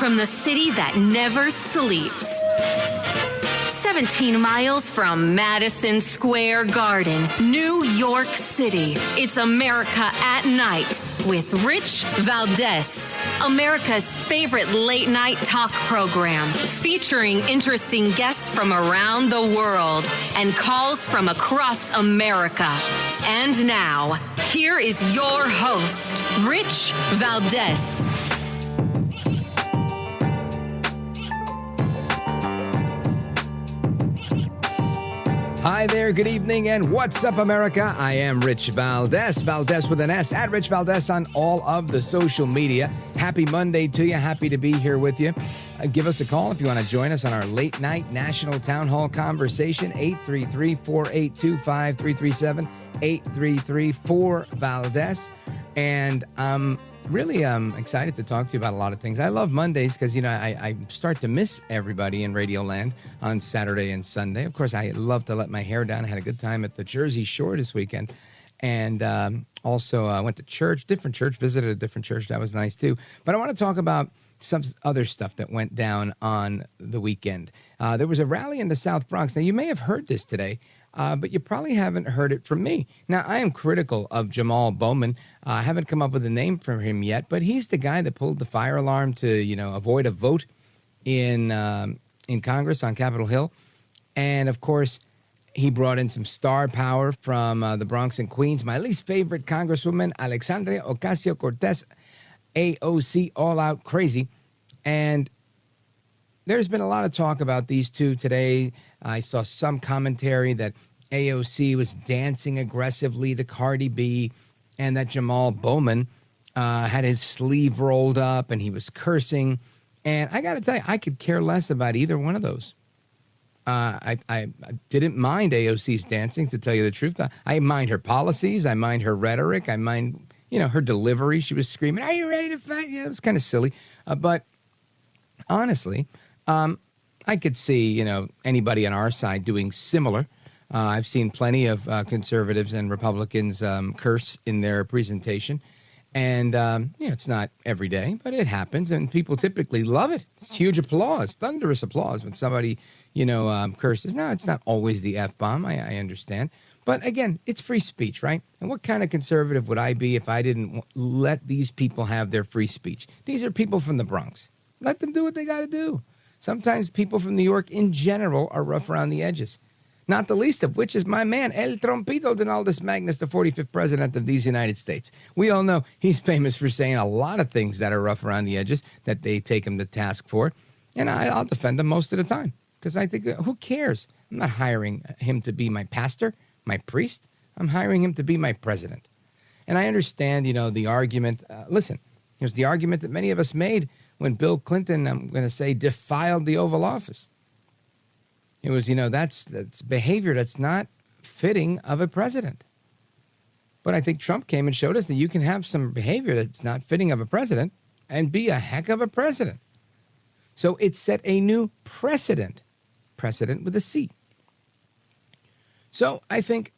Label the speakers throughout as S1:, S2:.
S1: from the city that never sleeps. 17 miles from Madison Square Garden, New York City. It's America at Night with Rich Valdez, America's favorite late-night talk program, featuring interesting guests from around the world and calls from across America. And now, here is your host, Rich Valdez.
S2: Hi there, good evening, and what's up, America? I am Rich Valdez, Valdez with an S, at Rich Valdez on all of the social media. Happy Monday to you. Happy to be here with you. Give us a call if you want to join us on our late night national town hall conversation, 833-482-5337, 833-4Valdez. And really excited to talk to you about a lot of things. I love Mondays because, I start to miss everybody in Radio Land on Saturday and Sunday. Of course, I love to let my hair down. I had a good time at the Jersey Shore this weekend. And also I went to church, different church, visited a different church. That was nice too. But I want to talk about some other stuff that went down on the weekend. There was a rally in the South Bronx. Now, you may have heard this today, but you probably haven't heard it from me. Now, I am critical of Jamal Bowman. I haven't come up with a name for him yet, but he's the guy that pulled the fire alarm to, avoid a vote in Congress on Capitol Hill. And, of course, he brought in some star power from the Bronx and Queens. My least favorite Congresswoman, Alexandria Ocasio-Cortez, AOC, all out crazy. And there's been a lot of talk about these two today. I saw some commentary that AOC was dancing aggressively to Cardi B and that Jamal Bowman had his sleeve rolled up and he was cursing. And I got to tell you, I could care less about either one of those. I didn't mind AOC's dancing, to tell you the truth. I mind her policies. I mind her rhetoric. I mind, her delivery. She was screaming, "Are you ready to fight?" Yeah, it was kind of silly. But honestly, I could see, anybody on our side doing similar. I've seen plenty of conservatives and Republicans curse in their presentation. And, it's not every day, but it happens. And people typically love it. It's huge applause, thunderous applause when somebody, curses. Now, it's not always the F-bomb. I understand. But again, it's free speech, right? And what kind of conservative would I be if I didn't let these people have their free speech? These are people from the Bronx. Let them do what they got to do. Sometimes people from New York in general are rough around the edges. Not the least of which is my man, El Trompito Donaldus Magnus, the 45th president of these United States. We all know he's famous for saying a lot of things that are rough around the edges that they take him to task for. And I'll defend him most of the time because I think, who cares? I'm not hiring him to be my pastor, my priest. I'm hiring him to be my president. And I understand, the argument. Listen, here's the argument that many of us made when Bill Clinton, I'm going to say, defiled the Oval Office. It was, that's behavior that's not fitting of a president. But I think Trump came and showed us that you can have some behavior that's not fitting of a president and be a heck of a president. So it set a new precedent with a C. So I think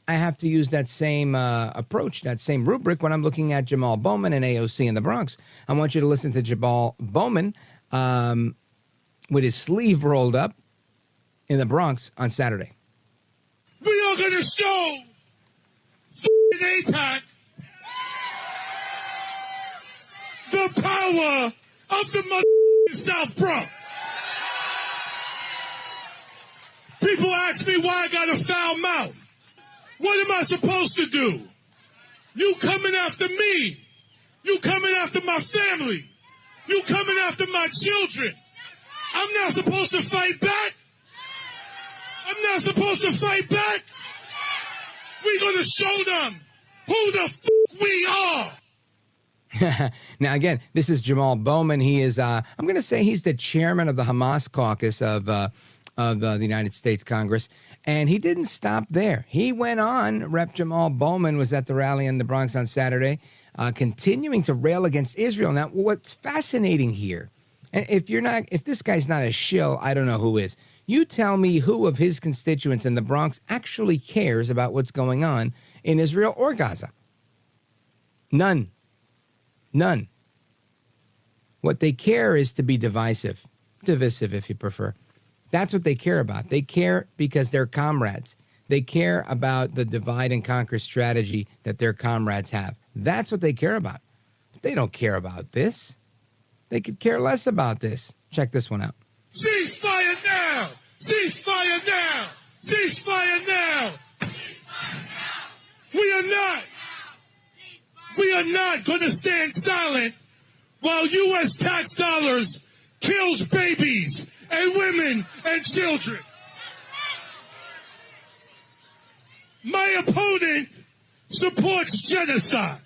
S2: I have to use that same approach, that same rubric when I'm looking at Jamal Bowman and AOC in the Bronx. I want you to listen to Jamal Bowman with his sleeve rolled up in the Bronx on Saturday.
S3: We are going to show AIPAC the power of the South Bronx. People ask me why I got a foul mouth. What am I supposed to do? You coming after me. You coming after my family. You coming after my children. I'm not supposed to fight back. I'm not supposed to fight back. We're going to show them who the we are.
S2: Now, again, this is Jamal Bowman. He is, I'm going to say he's the chairman of the Hamas caucus of the United States Congress. And he didn't stop there. He went on. Rep. Jamal Bowman was at the rally in the Bronx on Saturday, continuing to rail against Israel. Now, what's fascinating here, and if this guy's not a shill, I don't know who is. You tell me who of his constituents in the Bronx actually cares about what's going on in Israel or Gaza. None. What they care is to be divisive if you prefer. That's what they care about. They care because they're comrades. They care about the divide and conquer strategy that their comrades have. That's what they care about. But they don't care about this. They could care less about this. Check this one out.
S3: Ceasefire now! Ceasefire now! Ceasefire now! We are not going to stand silent while U.S. tax dollars kills babies and women and children. My opponent supports genocide.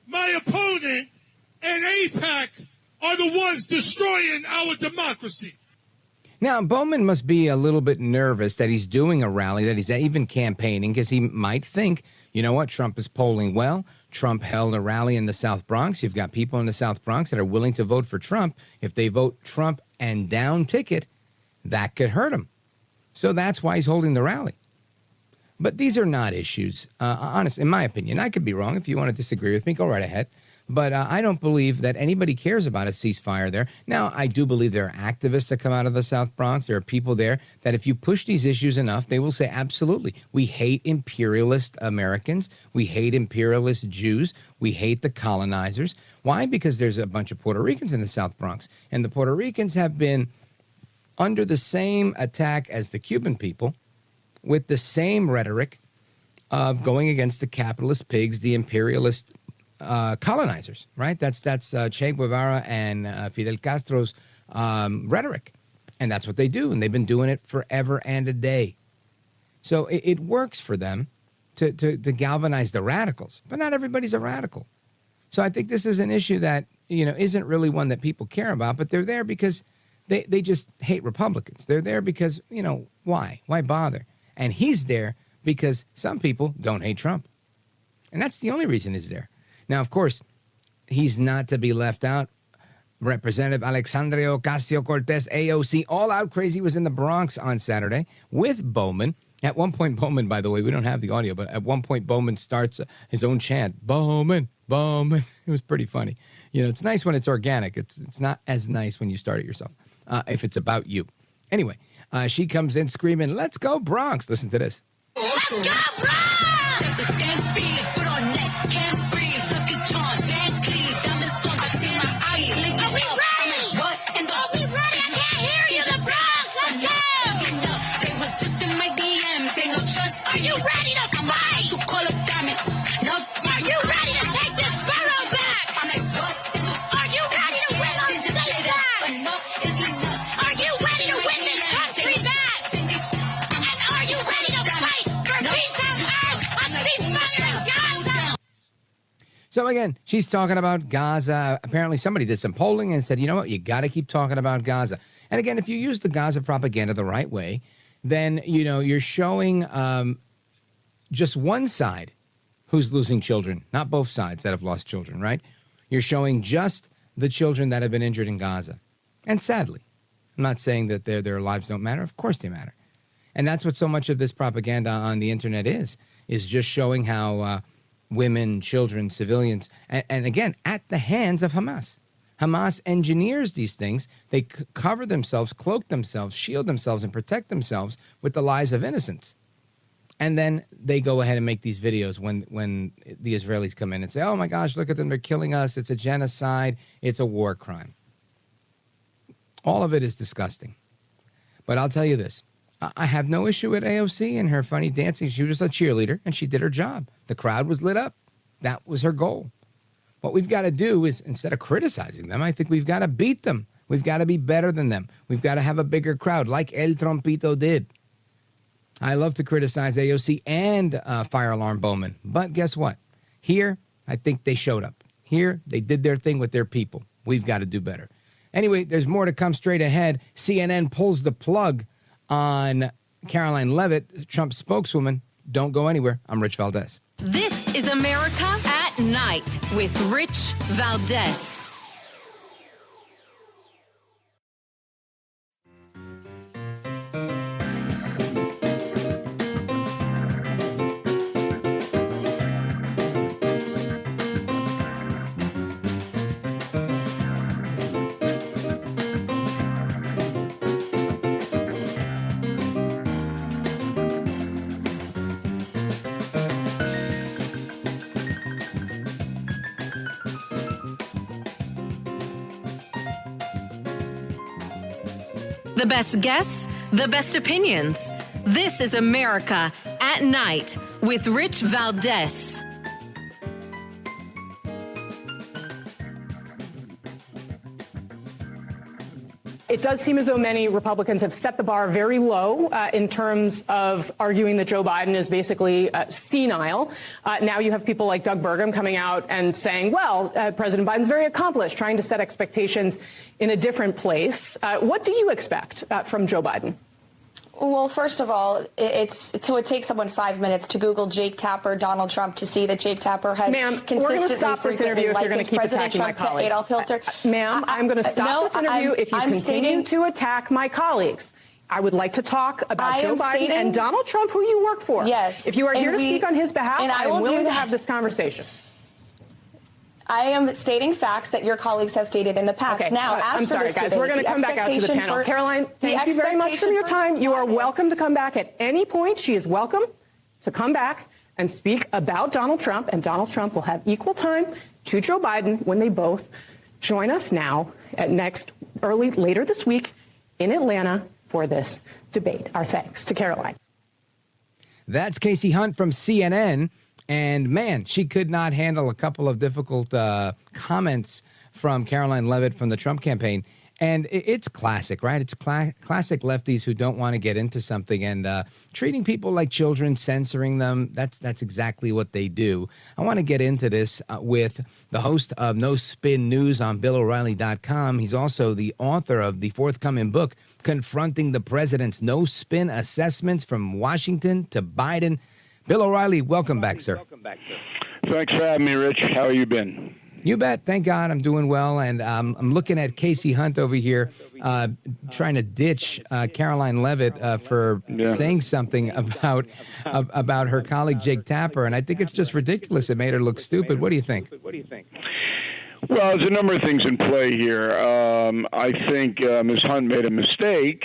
S3: My opponent and AIPAC are the ones destroying our democracy.
S2: Now, Bowman must be a little bit nervous that he's doing a rally, that he's even campaigning, because he might think, you know what, Trump is polling well. Trump held a rally in the South Bronx. You've got people in the South Bronx that are willing to vote for Trump. If they vote Trump and down ticket, that could hurt him. So that's why he's holding the rally. But these are not issues, honest, in my opinion. I could be wrong. If you want to disagree with me, go right ahead. But I don't believe that anybody cares about a ceasefire there. Now, I do believe there are activists that come out of the South Bronx. There are people there that if you push these issues enough, they will say, absolutely, we hate imperialist Americans. We hate imperialist Jews. We hate the colonizers. Why? Because there's a bunch of Puerto Ricans in the South Bronx. And the Puerto Ricans have been under the same attack as the Cuban people, with the same rhetoric of going against the capitalist pigs, the imperialist colonizers, right? That's Che Guevara and Fidel Castro's rhetoric. And that's what they do. And they've been doing it forever and a day. So it works for them to galvanize the radicals. But not everybody's a radical. So I think this is an issue that, isn't really one that people care about. But they're there because they just hate Republicans. They're there because, why? Why bother? And he's there because some people don't hate Trump. And that's the only reason he's there. Now, of course, he's not to be left out. Representative Alexandria Ocasio-Cortez, AOC, all out crazy, was in the Bronx on Saturday with Bowman. At one point, Bowman, by the way, we don't have the audio, but at one point, Bowman starts his own chant, Bowman, Bowman. It was pretty funny. It's nice when it's organic. It's not as nice when you start it yourself, if it's about you. Anyway, she comes in screaming, let's go Bronx. Listen to this.
S4: Let's go Bronx! Put on neck, can't breathe. Are we ready? Are we ready? I can't hear you. The Bronx, let's go! They was just in my DMs. They no trust. Are you ready to fight? To call up diamond. No, are you ready to take this borough back? I'm like, what? Are you ready to win our state back? Enough is enough. Are you ready to win this country back? And are you ready to fight for peace on earth? A ceasefire in Gaza?
S2: So again, she's talking about Gaza. Apparently somebody did some polling and said, you know what, you got to keep talking about Gaza. And again, if you use the Gaza propaganda the right way, then, you're showing just one side who's losing children, not both sides that have lost children, right? You're showing just the children that have been injured in Gaza. And sadly, I'm not saying that their lives don't matter. Of course they matter. And that's what so much of this propaganda on the internet is just showing how women, children, civilians, and again, at the hands of Hamas. Hamas engineers these things. They cover themselves, cloak themselves, shield themselves, and protect themselves with the lives of innocents. And then they go ahead and make these videos when the Israelis come in and say, oh my gosh, look at them, they're killing us. It's a genocide. It's a war crime. All of it is disgusting. But I'll tell you this. I have no issue with AOC and her funny dancing. She was a cheerleader, and she did her job. The crowd was lit up. That was her goal. What we've got to do is, instead of criticizing them, I think we've got to beat them. We've got to be better than them. We've got to have a bigger crowd, like El Trompito did. I love to criticize AOC and Fire Alarm Bowman. But guess what? Here, I think they showed up. Here, they did their thing with their people. We've got to do better. Anyway, there's more to come straight ahead. CNN pulls the plug on Caroline Leavitt, Trump's spokeswoman. Don't go anywhere. I'm Rich Valdez.
S1: This is America at Night with Rich Valdez. The best guests, the best opinions. This is America at Night with Rich Valdez.
S5: It does seem as though many Republicans have set the bar very low in terms of arguing that Joe Biden is basically senile. Now you have people like Doug Burgum coming out and saying, well, President Biden's very accomplished, trying to set expectations in a different place. What do you expect from Joe Biden?
S6: Well, first of all, it takes someone 5 minutes to Google Jake Tapper, Donald Trump, to see that Jake Tapper has consistently frequently likened President Trump to Adolf Hitler.
S5: Ma'am, I'm going to stop this interview if you continue to attack my colleagues. I would like to talk about Joe Biden and Donald Trump, who you work for.
S6: Yes.
S5: If you are here to speak on his behalf, I am willing to have this conversation.
S6: I am stating facts that your colleagues have stated in the past.
S5: Okay.
S6: Now,
S5: I'm sorry, guys. We're going to come back out to the panel. Caroline, thank you very much for your time. You are welcome to come back at any point. She is welcome to come back and speak about Donald Trump, and Donald Trump will have equal time to Joe Biden when they both join us now at later this week in Atlanta for this debate. Our thanks to Caroline.
S2: That's Casey Hunt from CNN. And, man, she could not handle a couple of difficult comments from Caroline Leavitt from the Trump campaign. And it's classic, right? It's classic lefties who don't want to get into something and treating people like children, censoring them. That's exactly what they do. I want to get into this with the host of No Spin News on BillO'Reilly.com. He's also the author of the forthcoming book, Confronting the Presidents, No Spin Assessments from Washington to Biden. Bill O'Reilly, welcome back, sir.
S7: Thanks for having me, Rich. How have you been?
S2: You bet. Thank God I'm doing well. And I'm looking at Casey Hunt over here trying to ditch Caroline Leavitt for saying something about her colleague Jake Tapper. And I think it's just ridiculous. It made her look stupid. What do you think?
S7: Well, there's a number of things in play here. I think Ms. Hunt made a mistake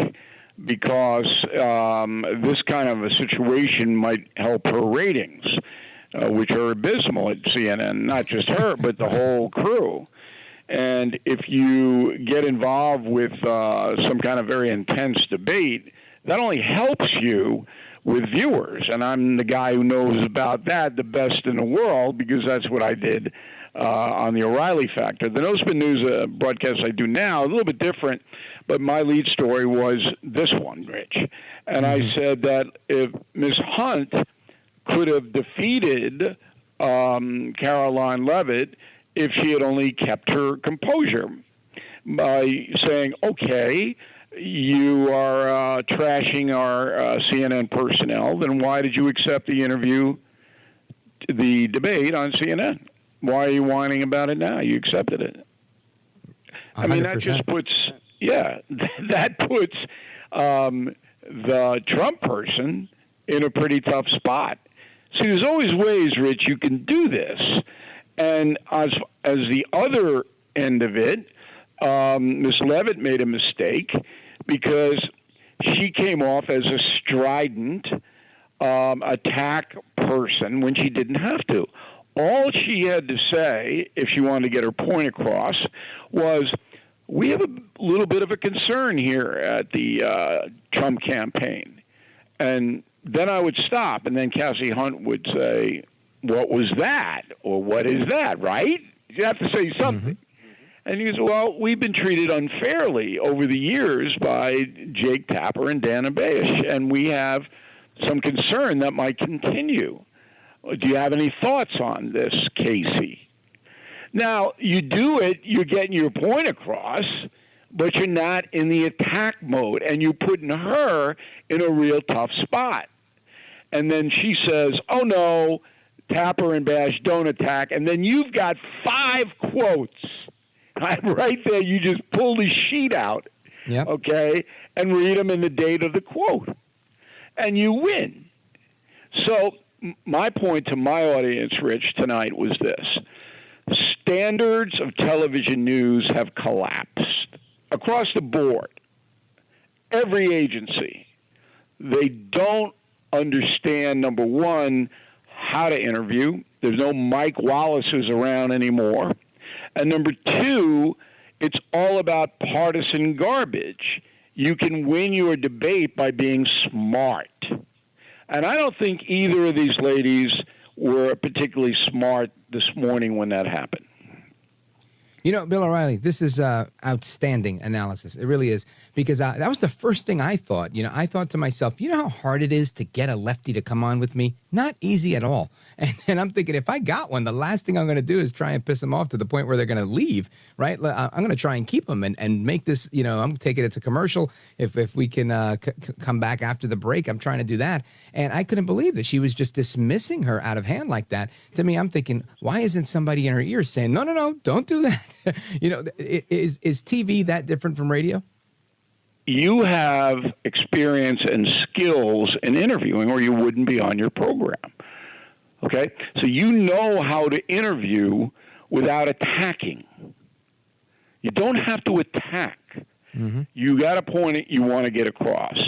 S7: because this kind of a situation might help her ratings, which are abysmal at CNN, not just her, but the whole crew. And if you get involved with some kind of very intense debate, that only helps you with viewers. And I'm the guy who knows about that the best in the world because that's what I did on the O'Reilly Factor. The No Spin News broadcast I do now, a little bit different, but my lead story was this one, Rich. And I said that if Ms. Hunt could have defeated Caroline Leavitt if she had only kept her composure by saying, okay, you are trashing our CNN personnel, then why did you accept the debate on CNN? Why are you whining about it now? You accepted it. 100%. I mean, that just puts, that puts the Trump person in a pretty tough spot. See, there's always ways, Rich, you can do this. And as the other end of it, Ms. Leavitt made a mistake because she came off as a strident attack person when she didn't have to. All she had to say, if she wanted to get her point across, was, we have a little bit of a concern here at the Trump campaign. And then I would stop, and then Cassie Hunt would say, what was that? Or what is that, right? You have to say something. Mm-hmm. And he goes, well, we've been treated unfairly over the years by Jake Tapper and Dana Bash, and we have some concern that might continue. Do you have any thoughts on this, Casey? Now, you do it, you're getting your point across, but you're not in the attack mode, and you're putting her in a real tough spot. And then she says, oh, no, Tapper and Bash don't attack. And then you've got 5 quotes. Right there, you just pull the sheet out, okay, and read them in the date of the quote. And you win. So my point to my audience, Rich, tonight was this. Standards of television news have collapsed across the board. Every agency. They don't understand, number one, how to interview. There's no Mike Wallaces around anymore. And number two, it's all about partisan garbage. You can win your debate by being smart. And I don't think either of these ladies were particularly smart this morning when that happened.
S2: You know, Bill O'Reilly, this is outstanding analysis. It really is. Because that was the first thing I thought. You know, I thought to myself, you know how hard it is to get a lefty to come on with me? Not easy at all. And I'm thinking, if I got one, the last thing I'm going to do is try and piss them off to the point where they're going to leave, right? I'm going to try and keep them and make this, you know, I'm taking it to commercial. If we can come back after the break, I'm trying to do that. And I couldn't believe that she was just dismissing her out of hand like that. To me, I'm thinking, why isn't somebody in her ear saying, no, don't do that? You know, is TV that different from radio?
S7: You have experience and skills in interviewing, or you wouldn't be on your program. Okay? So you know how to interview without attacking. You don't have to attack. Mm-hmm. You got a point that you want to get across.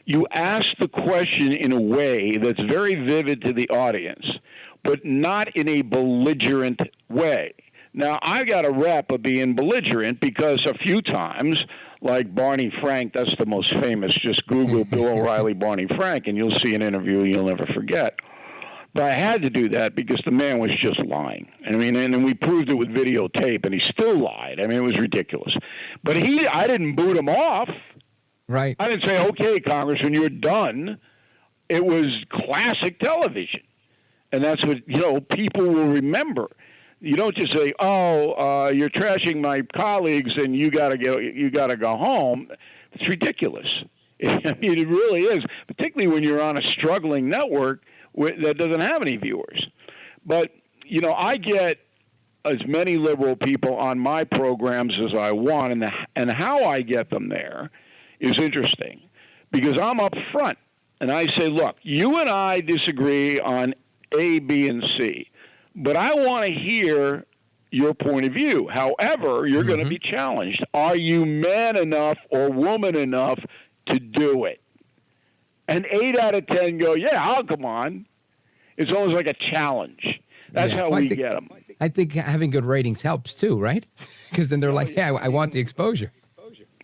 S7: You ask the question in a way that's very vivid to the audience, but not in a belligerent way. Now, I got a rep of being belligerent because a few times, like Barney Frank, that's the most famous. Just Google Bill O'Reilly, Barney Frank, and you'll see an interview you'll never forget. But I had to do that because the man was just lying. I mean, and then we proved it with videotape, and he still lied. I mean, it was ridiculous. But I didn't boot him off.
S2: Right.
S7: I didn't say, okay, Congressman, you're done. It was classic television. And that's what, you know, people will remember. You don't just say, you're trashing my colleagues and you got to go home. It's ridiculous. I mean, it really is, particularly when you're on a struggling network that doesn't have any viewers. But, you know, I get as many liberal people on my programs as I want, and how I get them there is interesting because I'm up front and I say, look, you and I disagree on A, B, and C. But I want to hear your point of view. However, you're going to be challenged. Are you man enough or woman enough to do it? And 8 out of 10 go, yeah, I'll come on. It's almost like a challenge. That's how we get them.
S2: I think having good ratings helps too, right? Because then they're like, yeah, I want the exposure.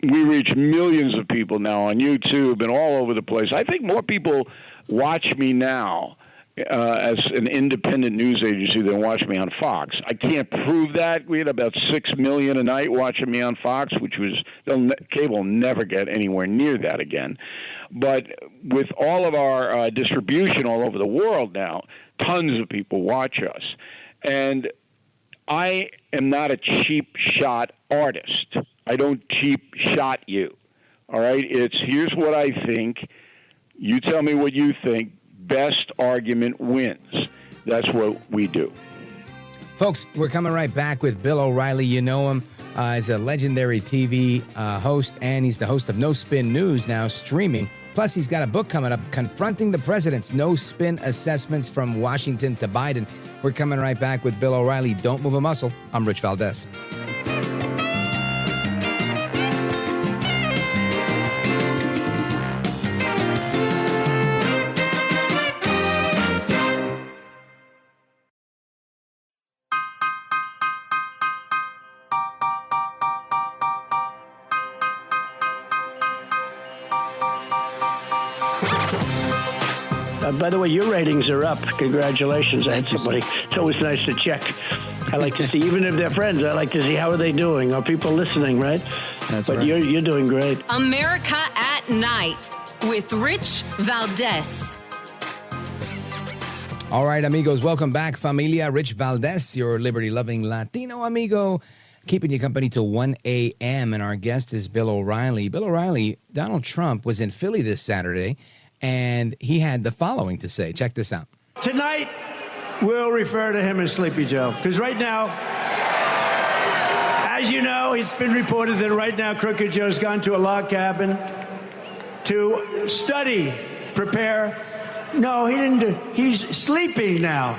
S7: We reach millions of people now on YouTube and all over the place. I think more people watch me now as an independent news agency than watch me on Fox. I can't prove that. We had about 6 million a night watching me on Fox, which was cable will never get anywhere near that again. But with all of our distribution all over the world now, tons of people watch us. And I am not a cheap shot artist. I don't cheap shot you. All right? It's here's what I think. You tell me what you think. Best argument wins. That's what we do.
S2: Folks, we're coming right back with Bill O'Reilly. You know him as a legendary TV host, and he's the host of No Spin News, now streaming. Plus, he's got a book coming up, Confronting the Presidents, No Spin Assessments from Washington to Biden. We're coming right back with Bill O'Reilly. Don't move a muscle. I'm Rich Valdez.
S8: By the way, your ratings are up. Congratulations. I had somebody. It's always nice to check. I like to see, even if they're friends, I like to see how are they doing. Are people listening, right?
S2: That's
S8: but
S2: right.
S8: You're doing great.
S1: America at Night with Rich Valdez.
S2: All right, amigos, welcome back, familia. Rich Valdez, your liberty-loving Latino amigo, keeping you company till 1 a.m. And our guest is Bill O'Reilly. Bill O'Reilly, Donald Trump was in Philly this Saturday, and he had the following to say. Check this out.
S9: Tonight, we'll refer to him as Sleepy Joe, because right now, as you know, it's been reported that right now Crooked Joe's gone to a log cabin to study, prepare. No, he didn't. He's sleeping now,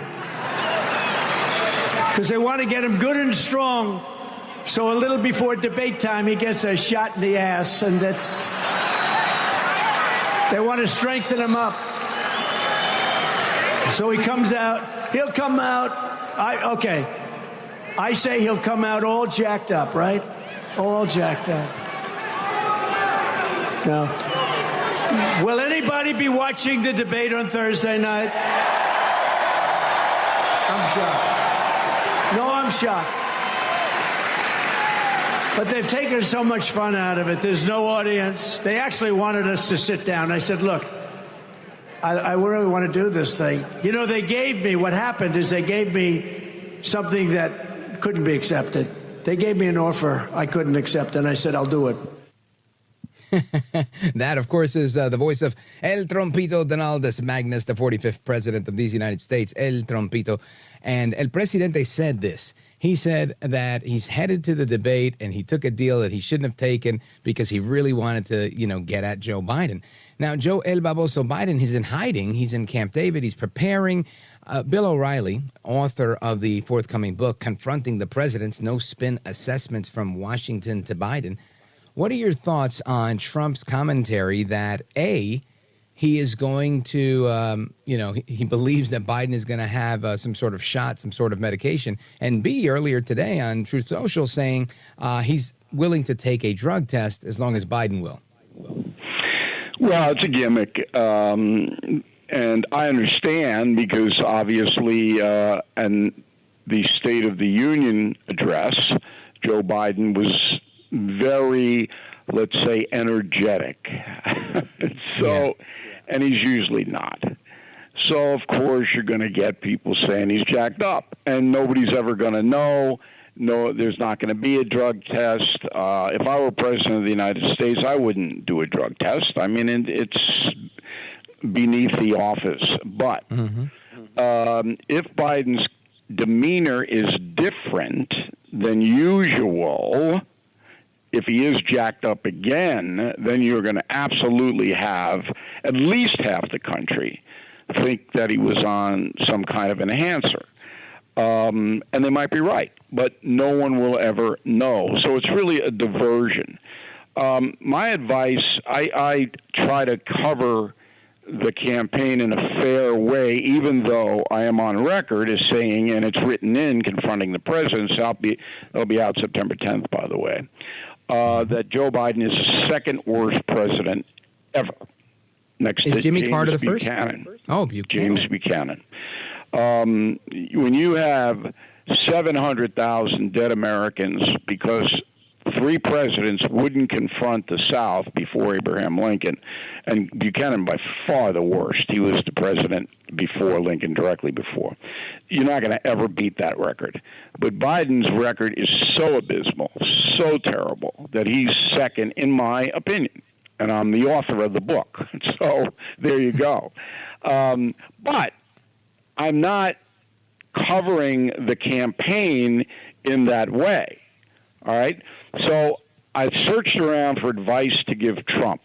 S9: because they want to get him good and strong, so a little before debate time, he gets a shot in the ass, and that's... They want to strengthen him up. So he comes out. He'll come out. I say he'll come out all jacked up, right? All jacked up. No. Will anybody be watching the debate on Thursday night? I'm shocked. No, I'm shocked. But they've taken so much fun out of it. There's no audience. They actually wanted us to sit down. I said, look, I really want to do this thing. You know, what happened is they gave me something that couldn't be accepted. They gave me an offer I couldn't accept, and I said, I'll do it.
S2: That, of course, is the voice of El Trompito Donaldus Magnus, the 45th president of these United States, El Trompito. And El Presidente said this. He said that he's headed to the debate and he took a deal that he shouldn't have taken because he really wanted to, get at Joe Biden. Now, Joe El Baboso Biden, he's in hiding. He's in Camp David. He's preparing. Bill O'Reilly, author of the forthcoming book, Confronting the Presidents, No Spin Assessments from Washington to Biden. What are your thoughts on Trump's commentary that, A, he is going to, he believes that Biden is going to have some sort of shot, some sort of medication, and B, earlier today on Truth Social saying he's willing to take a drug test as long as Biden will?
S7: Well, it's a gimmick, and I understand because obviously in the State of the Union address, Joe Biden was very, let's say, energetic. And he's usually not. So, of course, you're going to get people saying he's jacked up, and nobody's ever going to know. No, there's not going to be a drug test. If I were president of the United States, I wouldn't do a drug test. I mean, it's beneath the office. But if Biden's demeanor is different than usual, if he is jacked up again, then you're going to absolutely have at least half the country think that he was on some kind of enhancer. And they might be right, but no one will ever know. So it's really a diversion. My advice, I try to cover the campaign in a fair way, even though I am on record as saying, and it's written in Confronting the Presidents, it'll be out September 10th, by the way, that Joe Biden is the second worst president ever. Next to
S2: Jimmy
S7: James
S2: Carter the
S7: Buchanan.
S2: first? Oh, Buchanan.
S7: James Buchanan. When you have 700,000 dead Americans because 3 presidents wouldn't confront the South before Abraham Lincoln, and Buchanan by far the worst. He was the president before Lincoln, directly before. You're not going to ever beat that record. But Biden's record is so abysmal, so terrible, that he's second, in my opinion. And I'm the author of the book. So there you go. But I'm not covering the campaign in that way. All right? So I searched around for advice to give Trump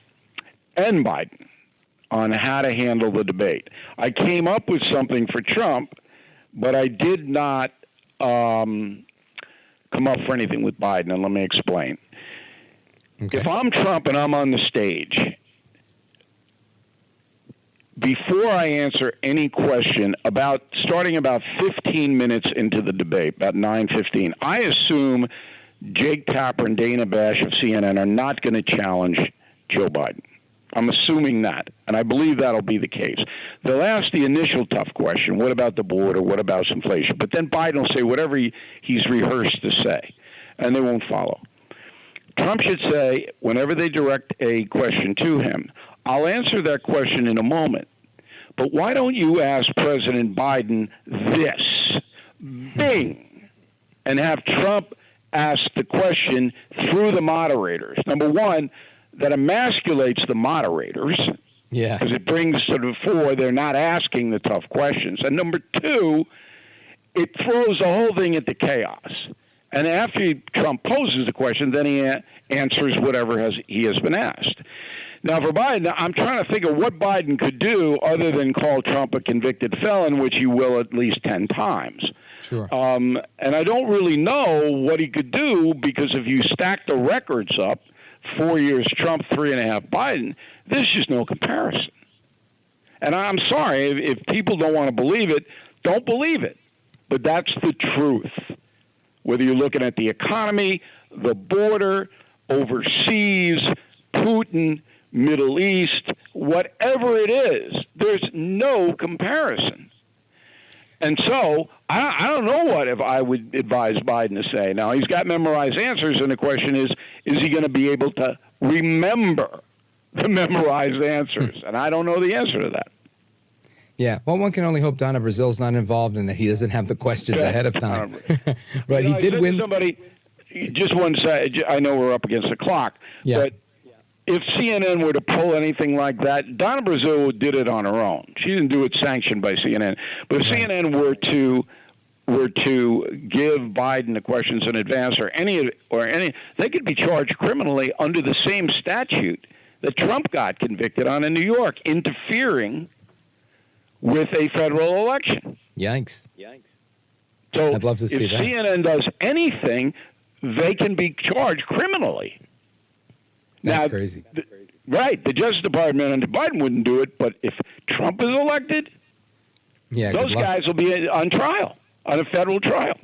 S7: and Biden on how to handle the debate. I came up with something for Trump, but I did not come up for anything with Biden, and let me explain. Okay. If I'm Trump and I'm on the stage, before I answer any question starting about 15 minutes into the debate, about 9:15, I assume Jake Tapper and Dana Bash of CNN are not going to challenge Joe Biden. I'm assuming that, and I believe that'll be the case. They'll ask the initial tough question, what about the border, what about inflation? But then Biden will say whatever he's rehearsed to say, and they won't follow. Trump should say, whenever they direct a question to him, I'll answer that question in a moment, but why don't you ask President Biden this? Bing! And have Trump ask the question through the moderators. Number one, that emasculates the moderators. Yeah. Because it brings to the fore they're not asking the tough questions. And number two, it throws the whole thing into chaos. And after Trump poses the question, then he answers whatever he has been asked. Now, for Biden, I'm trying to think of what Biden could do other than call Trump a convicted felon, which he will at least 10 times.
S2: Sure.
S7: And I don't really know what he could do because if you stack the records up, 4 years Trump, 3.5 Biden, there's just no comparison. And I'm sorry, if people don't want to believe it, don't believe it. But that's the truth. Whether you're looking at the economy, the border, overseas, Putin, Middle East, whatever it is, there's no comparison. And so I don't know what if I would advise Biden to say. Now, he's got memorized answers, and the question is he going to be able to remember the memorized answers? And I don't know the answer to that.
S2: Yeah, well, one can only hope Donna Brazil's not involved and that he doesn't have the questions ahead of time. But he did win.
S7: Somebody, just one side, I know we're up against the clock, but if CNN were to pull anything like that, Donna Brazil did it on her own. She didn't do it sanctioned by CNN. But if CNN were to give Biden the questions in advance or any, they could be charged criminally under the same statute that Trump got convicted on in New York, interfering with a federal election.
S2: Yikes.
S7: So
S2: I'd love to see
S7: if
S2: that.
S7: CNN does anything, they can be charged criminally.
S2: That's crazy.
S7: Right. The Justice Department and Biden wouldn't do it, but if Trump is elected, those guys will be on trial, on a federal trial.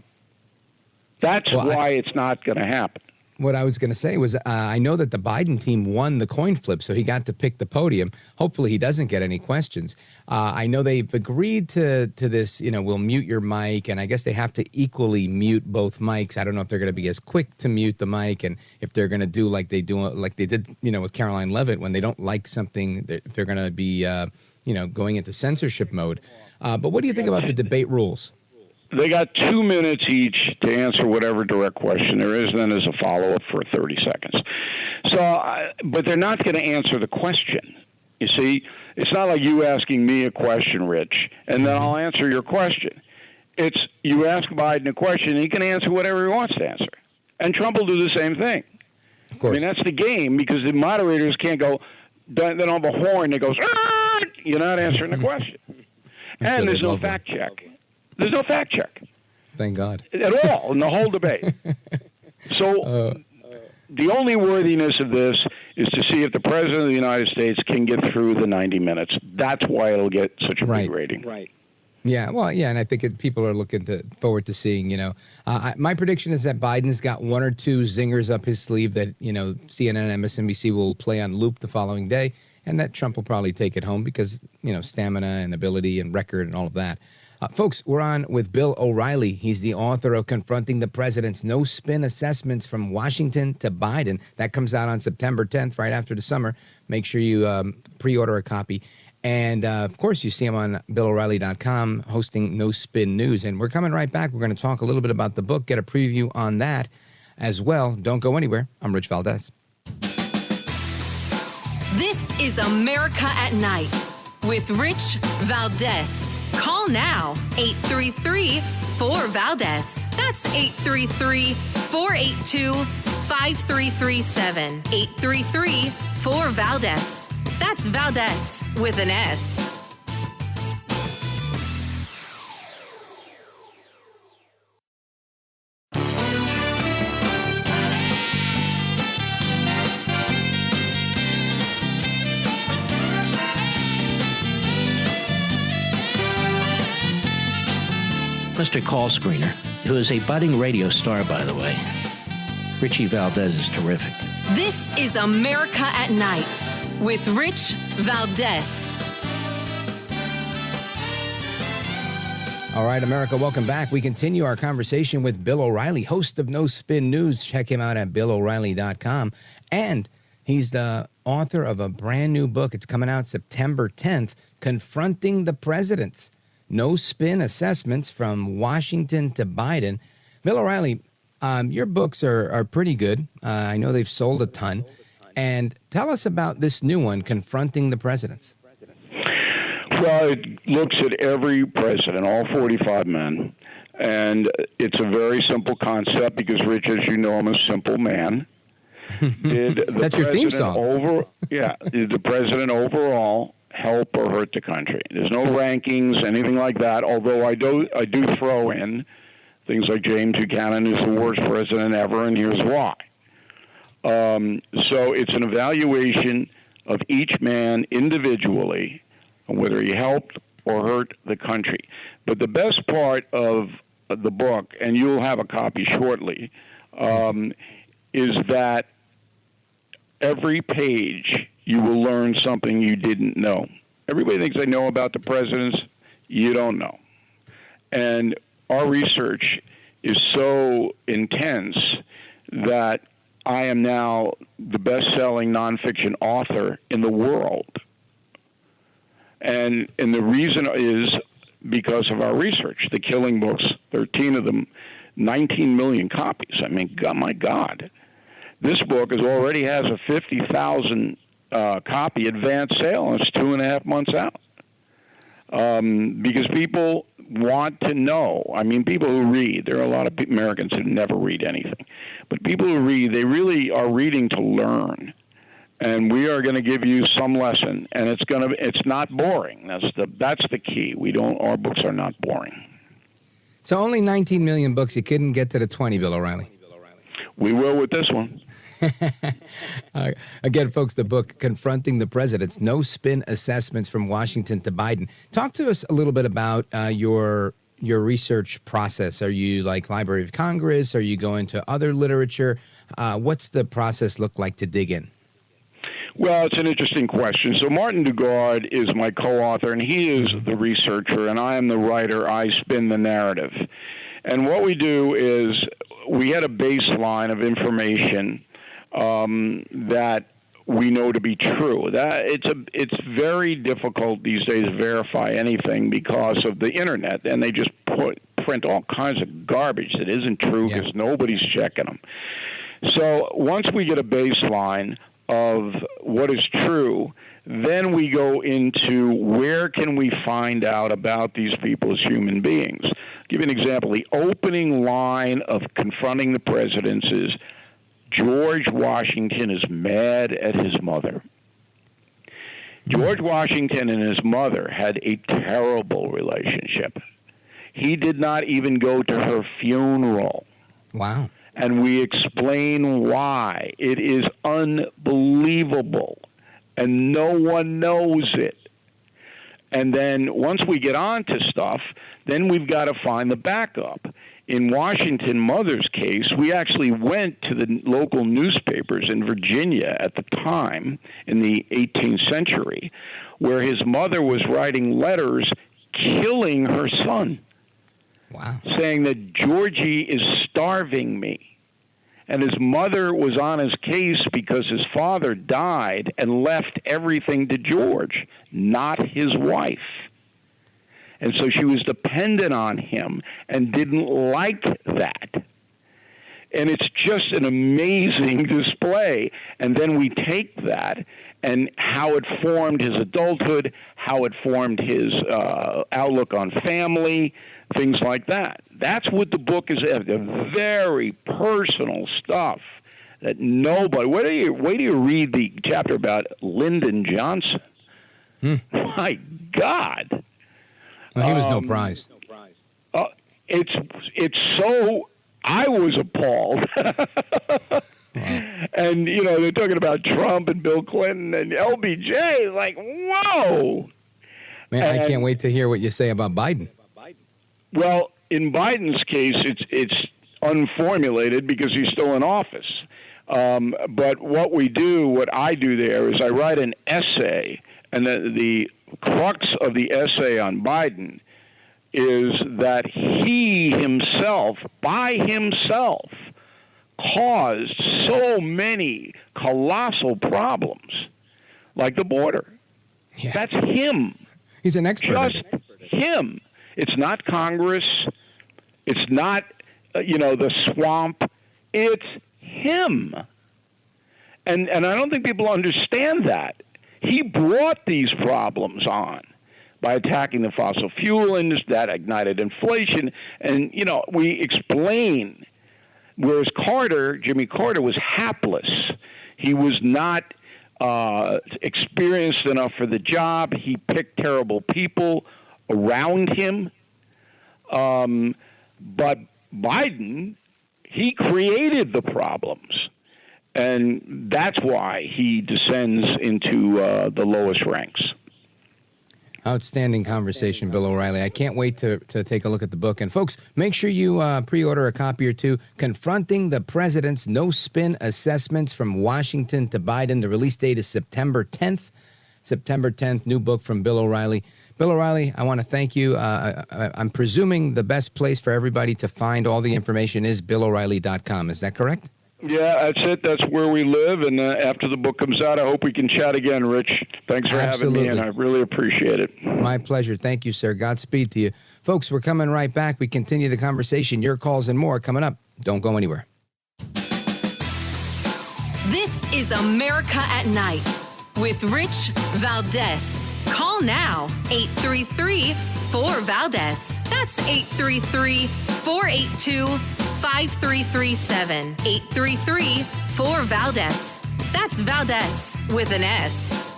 S7: That's why it's not going to happen.
S2: What I was going to say was I know that the Biden team won the coin flip, so he got to pick the podium. Hopefully he doesn't get any questions. I know they've agreed to this, we'll mute your mic, and I guess they have to equally mute both mics. I don't know if they're going to be as quick to mute the mic, and if they're going to do like they did, with Caroline Leavitt, when they don't like something, if they're going to be, going into censorship mode. But what do you think about the debate rules?
S7: They got 2 minutes each to answer whatever direct question there is, and then there's a follow-up for 30 seconds. So, but they're not going to answer the question. You see, it's not like you asking me a question, Rich, and then I'll answer your question. It's you ask Biden a question, and he can answer whatever he wants to answer. And Trump will do the same thing.
S2: Of course.
S7: I mean, that's the game, because the moderators can't go, then on the horn, that goes, you're not answering the question. And there's no fact check. There's no fact check.
S2: Thank God.
S7: At all in the whole debate. So the only worthiness of this is to see if the President of the United States can get through the 90 minutes. That's why it'll get such a big rating.
S2: Right. Yeah, well, and I think people are looking forward to seeing, my prediction is that Biden's got one or two zingers up his sleeve that, CNN and MSNBC will play on loop the following day, and that Trump will probably take it home because, stamina and ability and record and all of that. Folks, we're on with Bill O'Reilly. He's the author of Confronting the Presidents, No Spin Assessments from Washington to Biden. That comes out on September 10th, right after the summer. Make sure you pre-order a copy. And, of course, you see him on BillO'Reilly.com hosting No Spin News. And we're coming right back. We're going to talk a little bit about the book, get a preview on that as well. Don't go anywhere. I'm Rich Valdez.
S1: This is America at Night with Rich Valdez. Call now, 833-4-VALDEZ. That's 833-482-5337. 833-4-VALDEZ. That's Valdez with an S.
S8: Mr. Call Screener, who is a budding radio star, by the way. Richie Valdez is terrific.
S1: This is America at Night with Rich Valdez.
S2: All right, America, welcome back. We continue our conversation with Bill O'Reilly, host of No Spin News. Check him out at BillO'Reilly.com. And he's the author of a brand new book. It's coming out September 10th, Confronting the Presidents. No Spin Assessments from Washington to Biden. Bill O'Reilly, your books are pretty good. I know they've sold a ton. And tell us about this new one, Confronting the Presidents.
S7: Well, it looks at every president, all 45 men. And it's a very simple concept because, Rich, as you know, I'm a simple man.
S2: That's your theme song.
S7: Did the president overall help or hurt the country? There's no rankings, anything like that, although I do throw in things like James Buchanan is the worst president ever, and here's why. So it's an evaluation of each man individually, whether he helped or hurt the country. But the best part of the book, and you'll have a copy shortly, is that every page you will learn something you didn't know. Everybody thinks they know about the presidents. You don't know. And our research is so intense that I am now the best-selling nonfiction author in the world. And the reason is because of our research. The Killing books, 13 of them, 19 million copies. I mean, God, my God. This book already has a 50,000 copy advance sale, and it's 2.5 months out. Because people want to know. I mean, people who read, there are a lot of Americans who never read anything. But people who read, they really are reading to learn. And we are going to give you some lesson, and it's not boring. That's the key. Our books are not boring.
S2: So only 19 million books. You couldn't get to the 20, Bill O'Reilly.
S7: We will with this one.
S2: Again, folks, the book, Confronting the Presidents, No Spin Assessments from Washington to Biden. Talk to us a little bit about your research process. Are you like Library of Congress? Are you going to other literature? What's the process look like to dig in?
S7: Well, it's an interesting question. So Martin Dugard is my co-author, and he is the researcher, and I am the writer. I spin the narrative. And what we do is we had a baseline of information that we know to be true. That it's very difficult these days to verify anything because of the internet, and they just print all kinds of garbage that isn't true because nobody's checking them. So once we get a baseline of what is true, then we go into where can we find out about these people as human beings. I'll give you an example. The opening line of Confronting the Presidents is, George Washington is mad at his mother. George Washington and his mother had a terrible relationship. He did not even go to her funeral.
S2: Wow.
S7: And we explain why. It is unbelievable, and no one knows it. And then once we get on to stuff, then we've got to find the backup. In Washington Mother's case, we actually went to the local newspapers in Virginia at the time, in the 18th century, where his mother was writing letters killing her son.
S2: Wow.
S7: Saying that Georgie is starving me. And his mother was on his case because his father died and left everything to George, not his wife. And so she was dependent on him and didn't like that. And it's just an amazing display. And then we take that and how it formed his adulthood, how it formed his outlook on family, things like that. That's what the book is. Very personal stuff that nobody. Wait till you read the chapter about Lyndon Johnson. My God.
S2: Well, he was no prize.
S7: It's so. I was appalled. And they're talking about Trump and Bill Clinton and LBJ. Like, whoa.
S2: Man, I can't wait to hear what you say about Biden.
S7: Well, in Biden's case, it's unformulated because he's still in office. But what I do there is I write an essay, and the crux of the essay on Biden is that he himself, by himself, caused so many colossal problems, like the border.
S2: Yeah.
S7: That's him.
S2: He's an expert.
S7: Just him. It's not Congress. It's not, the swamp. It's him. And I don't think people understand that. He brought these problems on by attacking the fossil fuel industry. That ignited inflation. And, we explain, whereas Jimmy Carter was hapless. He was not experienced enough for the job. He picked terrible people around him. But Biden, he created the problems. And that's why he descends into the lowest ranks.
S2: Outstanding conversation, Bill O'Reilly. I can't wait to take a look at the book. And folks, make sure you pre-order a copy or two. Confronting the Presidents, No Spin Assessments from Washington to Biden. The release date is September 10th. September 10th, new book from Bill O'Reilly. Bill O'Reilly, I want to thank you. I'm presuming the best place for everybody to find all the information is BillO'Reilly.com. Is that correct?
S7: Yeah, that's it. That's where we live. And after the book comes out, I hope we can chat again, Rich. Thanks for having me, and I really appreciate it.
S2: My pleasure. Thank you, sir. Godspeed to you. Folks, we're coming right back. We continue the conversation. Your calls and more coming up. Don't go anywhere.
S1: This is America at Night with Rich Valdez. Call now, 833-4-VALDEZ. That's 833-482-5337. 833-4-VALDEZ. That's Valdez with an S.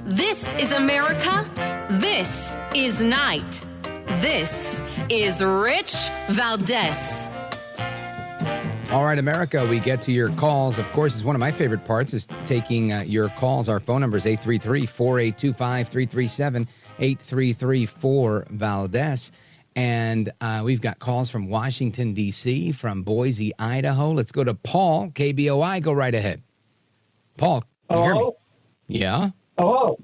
S1: This is America. This is Night. This is Rich Valdez.
S2: All right, America, we get to your calls. Of course, it's one of my favorite parts is taking your calls. Our phone number is 833-482-5337, 833-4-VALDEZ. And we've got calls from Washington, D.C., from Boise, Idaho. Let's go to Paul, KBOI. Go right ahead. Paul, can you hear me? Yeah?
S10: Hello?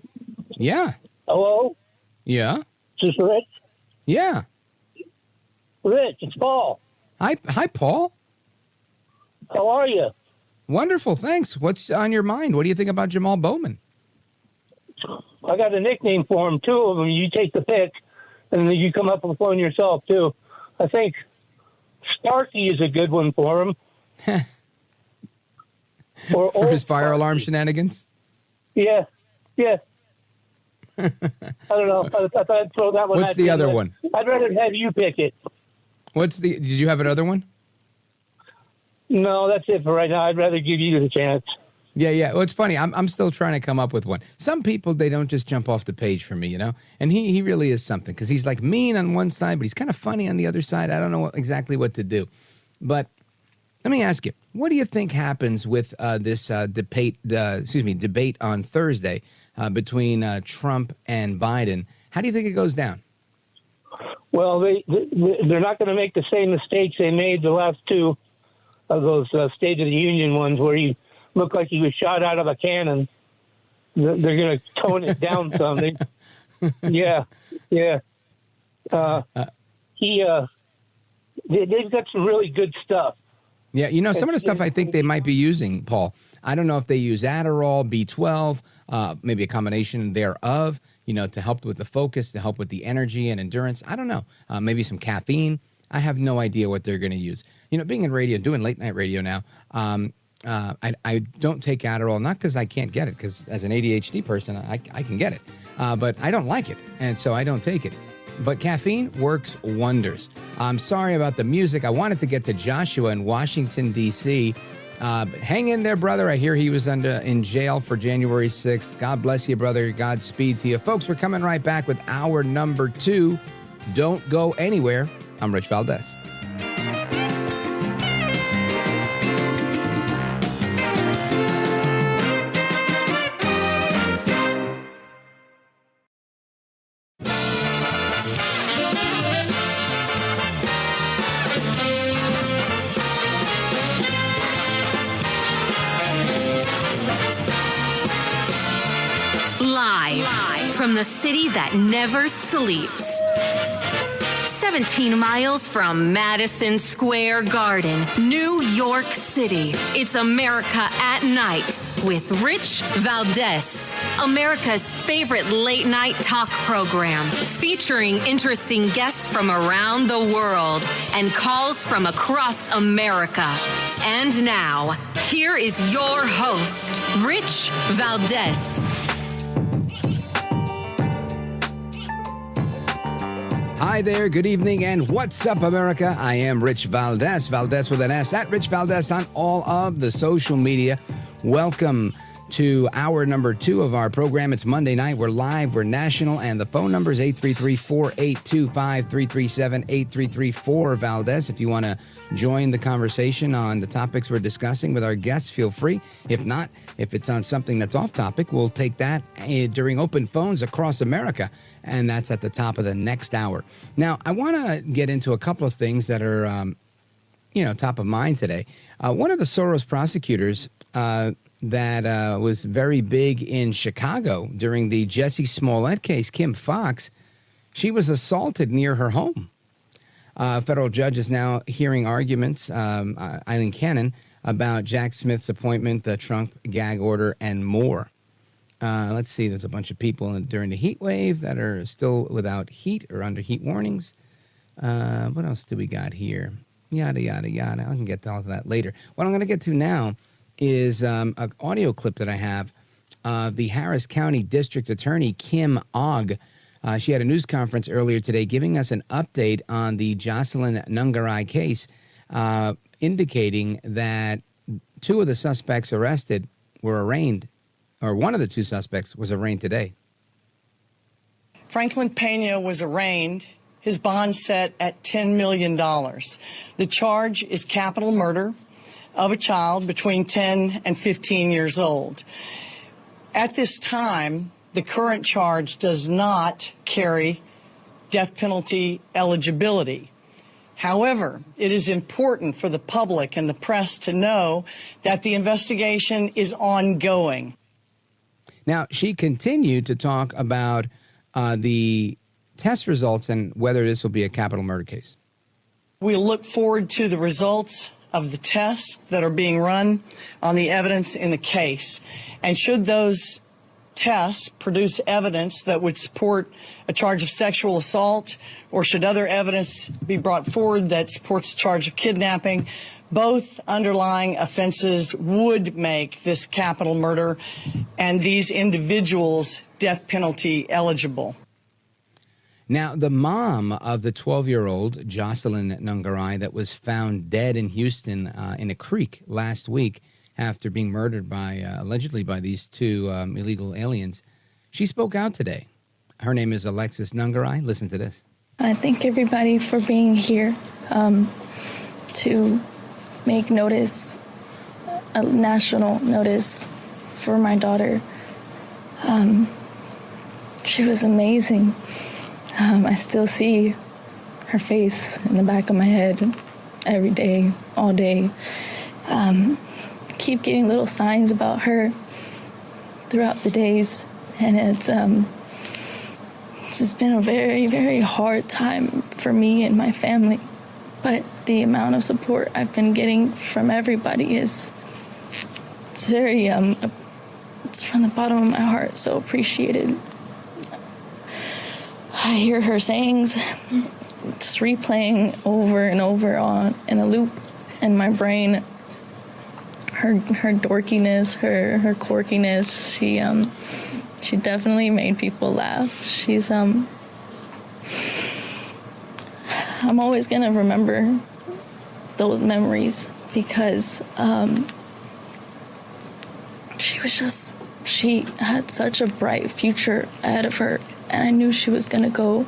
S2: Yeah.
S10: Hello?
S2: Yeah?
S10: Is this Rich?
S2: Yeah.
S10: Rich, it's Paul.
S2: Hi, Paul.
S10: How are you?
S2: Wonderful, thanks. What's on your mind? What do you think about Jamal Bowman?
S10: I got a nickname for him, two of them. You take the pick, and then you come up with one yourself, too. I think Starkey is a good one for him.
S2: For his fire alarm shenanigans?
S10: Yeah. I don't know. I thought I'd throw that one.
S2: What's the other one?
S10: I'd rather have you pick it.
S2: Did you have another one?
S10: No, that's it for right now. I'd rather give you the chance.
S2: Yeah. Well, it's funny. I'm still trying to come up with one. Some people, they don't just jump off the page for me, you know? And he really is something because he's like mean on one side, but he's kind of funny on the other side. I don't know exactly what to do. But let me ask you, what do you think happens with this debate on Thursday between Trump and Biden? How do you think it goes down?
S10: Well, they're not going to make the same mistakes they made the last two of those State of the Union ones where he looked like he was shot out of a cannon. They're going to tone it down some. Yeah. They've got some really good stuff.
S2: Yeah, you know, some of the stuff I think they might be using, Paul, I don't know if they use Adderall, B12, maybe a combination thereof, you know, to help with the focus, to help with the energy and endurance. I don't know. Maybe some caffeine. I have no idea what they're going to use. You know, being in radio, doing late night radio now, I don't take Adderall, not because I can't get it, because as an ADHD person, I can get it. But I don't like it, and so I don't take it. But caffeine works wonders. I'm sorry about the music. I wanted to get to Joshua in Washington, D.C. Hang in there, brother. I hear he was in jail for January 6th. God bless you, brother. Godspeed to you. Folks, we're coming right back with hour number 2. Don't go anywhere. I'm Rich Valdez.
S1: Live from the city that never sleeps. 17 miles from Madison Square Garden, New York City. It's America at Night with Rich Valdez, America's favorite late night talk program, featuring interesting guests from around the world and calls from across America. And now, here is your host, Rich Valdez.
S2: Hi there, good evening, and what's up, America? I am Rich Valdez, Valdez with an S, at Rich Valdez on all of the social media. Welcome to hour number 2 of our program. It's Monday night. We're live. We're national. And the phone number is 833-482-5337, 833-4-VALDEZ. If you want to join the conversation on the topics we're discussing with our guests, feel free. If not, if it's on something that's off topic, we'll take that during open phones across America. And that's at the top of the next hour. Now, I want to get into a couple of things that are, top of mind today. One of the Soros prosecutors that was very big in Chicago during the Jussie Smollett case, Kim Foxx, she was assaulted near her home. A federal judge is now hearing arguments, Eileen Cannon, about Jack Smith's appointment, the Trump gag order, and more. Let's see, there's a bunch of people during the heat wave that are still without heat or under heat warnings. What else do we got here? Yada, yada, yada. I can get to all of that later. What I'm going to get to now is an audio clip that I have of the Harris County District Attorney, Kim Ogg. She had a news conference earlier today giving us an update on the Jocelyn Nungarai case, indicating that 2 of the suspects arrested were arraigned, or one of the 2 suspects was arraigned today.
S11: Franklin Pena was arraigned, his bond set at $10 million. The charge is capital murder of a child between 10 and 15 years old. At this time, the current charge does not carry death penalty eligibility. However, it is important for the public and the press to know that the investigation is ongoing.
S2: Now, she continued to talk about the test results and whether this will be a capital murder case.
S11: We look forward to the results of the tests that are being run on the evidence in the case. And should those tests produce evidence that would support a charge of sexual assault, or should other evidence be brought forward that supports a charge of kidnapping, both underlying offenses would make this capital murder and these individuals death penalty eligible.
S2: Now, the mom of the 12-year-old, Jocelyn Nungarai, that was found dead in Houston in a creek last week after being murdered by, allegedly by these 2 illegal aliens, she spoke out today. Her name is Alexis Nungarai. Listen to this.
S12: I thank everybody for being here to make notice, a national notice for my daughter. She was amazing. I still see her face in the back of my head every day, all day. Keep getting little signs about her throughout the days, and it's just been a very, very hard time for me and my family. But the amount of support I've been getting from everybody it's very, it's from the bottom of my heart, so appreciated. I hear her sayings just replaying over and over on in a loop in my brain. Her dorkiness, her quirkiness. She definitely made people laugh. She's I'm always gonna remember those memories because she had such a bright future ahead of her, and I knew she was gonna go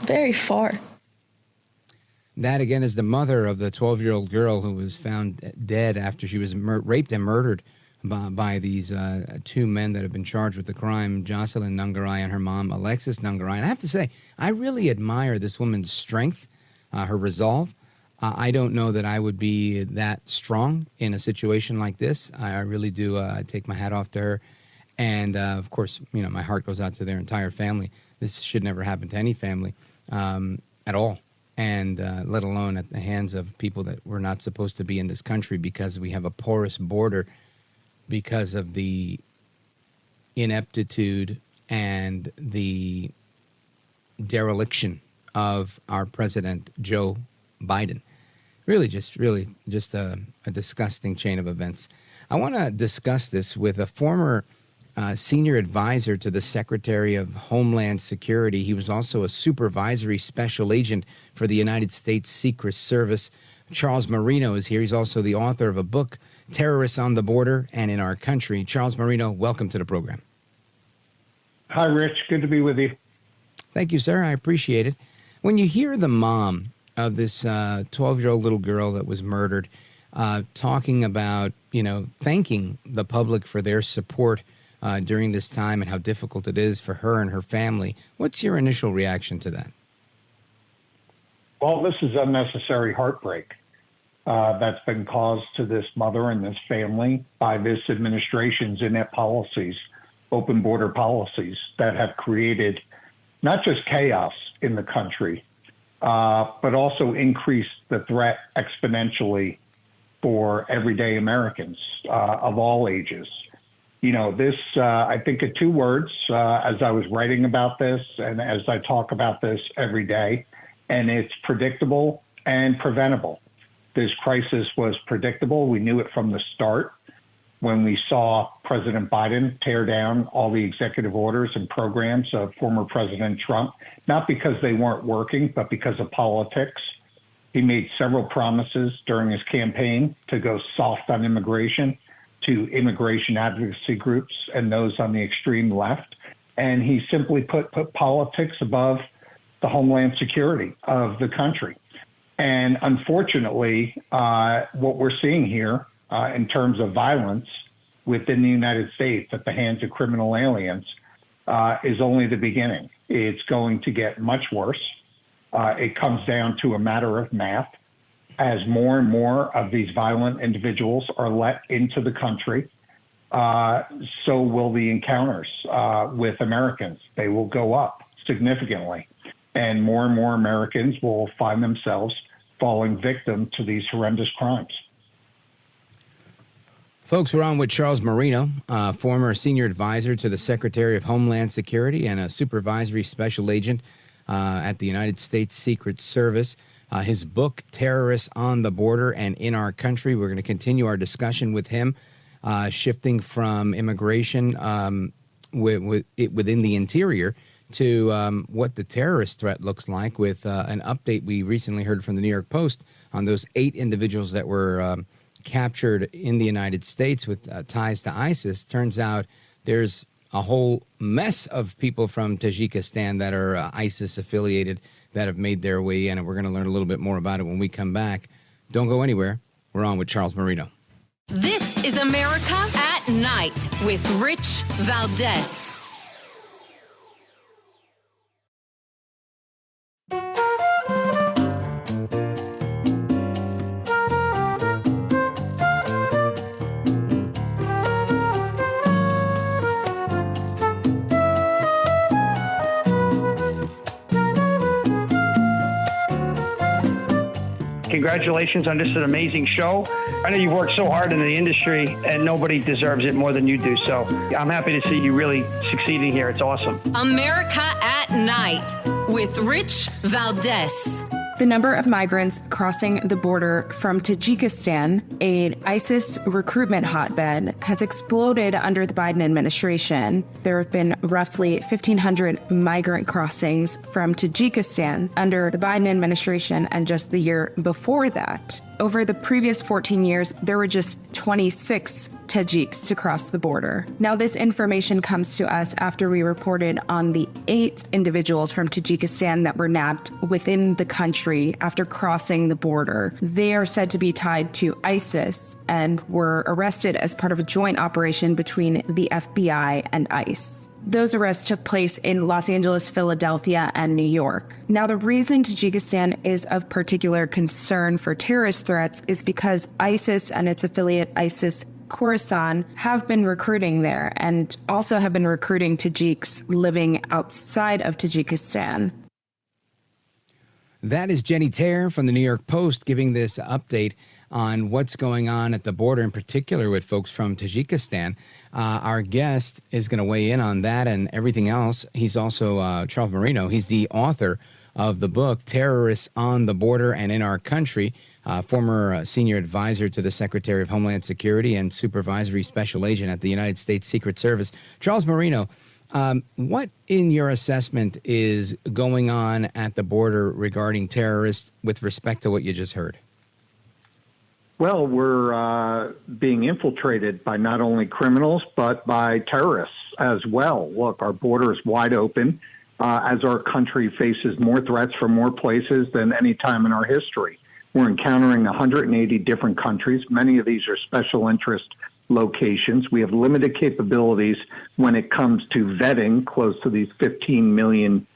S12: very far.
S2: That, again, is the mother of the 12-year-old girl who was found dead after she was raped and murdered by these 2 men that have been charged with the crime, Jocelyn Nungarai and her mom, Alexis Nungarai. And I have to say, I really admire this woman's strength, her resolve. I don't know that I would be that strong in a situation like this. I really do take my hat off to her. And, of course, my heart goes out to their entire family. This should never happen to any family at all. And let alone at the hands of people that were not supposed to be in this country because we have a porous border because of the ineptitude and the dereliction of our president, Joe Biden. Really just a disgusting chain of events. I want to discuss this with a former senior advisor to the Secretary of Homeland Security. He was also a supervisory special agent for the United States Secret Service. Charles Marino is here. He's also the author of a book Terrorists on the Border and in Our Country. Charles Marino, welcome to the program.
S13: Hi, Rich. Good to be with you.
S2: Thank you, sir. I appreciate it. When you hear the mom of this 12-year-old little girl that was murdered talking about, thanking the public for their support during this time and how difficult it is for her and her family, what's your initial reaction to that?
S13: Well, this is unnecessary heartbreak that's been caused to this mother and this family by this administration's inept policies, open border policies that have created not just chaos in the country, but also increased the threat exponentially for everyday Americans of all ages. This, I think of two words as I was writing about this and as I talk about this every day, and it's predictable and preventable. This crisis was predictable. We knew it from the start when we saw President Biden tear down all the executive orders and programs of former President Trump, not because they weren't working, but because of politics. He made several promises during his campaign to go soft on immigration to immigration advocacy groups and those on the extreme left. And he simply put politics above the homeland security of the country. And unfortunately, what we're seeing here in terms of violence within the United States at the hands of criminal aliens is only the beginning. It's going to get much worse. It comes down to a matter of math. As more and more of these violent individuals are let into the country, so will the encounters with Americans. They will go up significantly. And more Americans will find themselves falling victim to these horrendous crimes.
S2: Folks, we're on with Charles Marino, former senior advisor to the Secretary of Homeland Security and a supervisory special agent at the United States Secret Service. His book, Terrorists on the Border and in Our Country. We're going to continue our discussion with him, shifting from immigration within the interior to what the terrorist threat looks like with an update we recently heard from the New York Post on those 8 individuals that were captured in the United States with ties to ISIS. Turns out there's a whole mess of people from Tajikistan that are ISIS affiliated that have made their way in, and we're going to learn a little bit more about it when we come back. Don't go anywhere. We're on with Charles Marino.
S1: This is America at Night with Rich Valdez.
S8: Congratulations on just an amazing show. I know you've worked so hard in the industry and nobody deserves it more than you do. So I'm happy to see you really succeeding here. It's awesome.
S1: America at Night with Rich Valdez.
S14: The number of migrants crossing the border from Tajikistan, an ISIS recruitment hotbed, has exploded under the Biden administration. There have been roughly 1,500 migrant crossings from Tajikistan under the Biden administration, and just the year before that. Over the previous 14 years, there were just 26 Tajiks to cross the border. Now, this information comes to us after we reported on the 8 individuals from Tajikistan that were nabbed within the country after crossing the border. They are said to be tied to ISIS and were arrested as part of a joint operation between the FBI and ICE. Those arrests took place in Los Angeles, Philadelphia, and New York. Now, the reason Tajikistan is of particular concern for terrorist threats is because ISIS and its affiliate ISIS Khorasan have been recruiting there and also have been recruiting Tajiks living outside of Tajikistan.
S2: That is Jenny Tare from the New York Post giving this update on what's going on at the border, in particular with folks from Tajikistan. Our guest is going to weigh in on that and everything else. He's also Charles Marino. He's the author of the book, Terrorists on the Border and in Our Country, former senior advisor to the Secretary of Homeland Security and supervisory special agent at the United States Secret Service. Charles Marino, what in your assessment is going on at the border regarding terrorists with respect to what you just heard?
S13: Well, we're being infiltrated by not only criminals, but by terrorists as well. Look, our border is wide open as our country faces more threats from more places than any time in our history. We're encountering 180 different countries. Many of these are special interest locations. We have limited capabilities when it comes to vetting close to these 15 million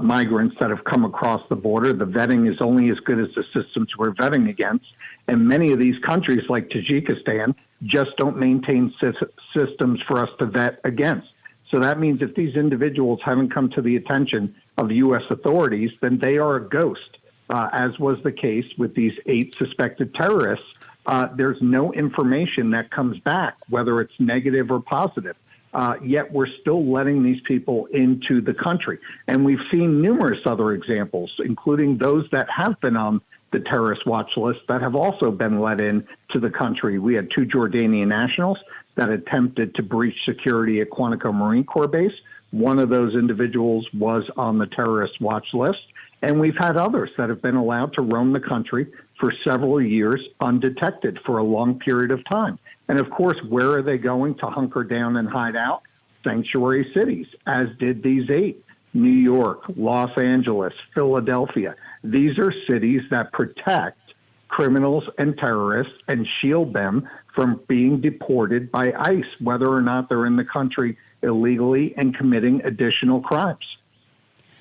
S13: migrants that have come across the border. The vetting is only as good as the systems we're vetting against. And many of these countries, like Tajikistan, just don't maintain systems for us to vet against. So that means if these individuals haven't come to the attention of U.S. authorities, then they are a ghost, as was the case with these 8 suspected terrorists. There's no information that comes back, whether it's negative or positive. Yet we're still letting these people into the country. And we've seen numerous other examples, including those that have been on the terrorist watch list that have also been let in to the country. We had 2 Jordanian nationals that attempted to breach security at Quantico Marine Corps Base. One of those individuals was on the terrorist watch list. And we've had others that have been allowed to roam the country for several years undetected for a long period of time. And of course, where are they going to hunker down and hide out? Sanctuary cities, as did these 8. New York, Los Angeles, Philadelphia. These are cities that protect criminals and terrorists and shield them from being deported by ICE, whether or not they're in the country illegally and committing additional crimes.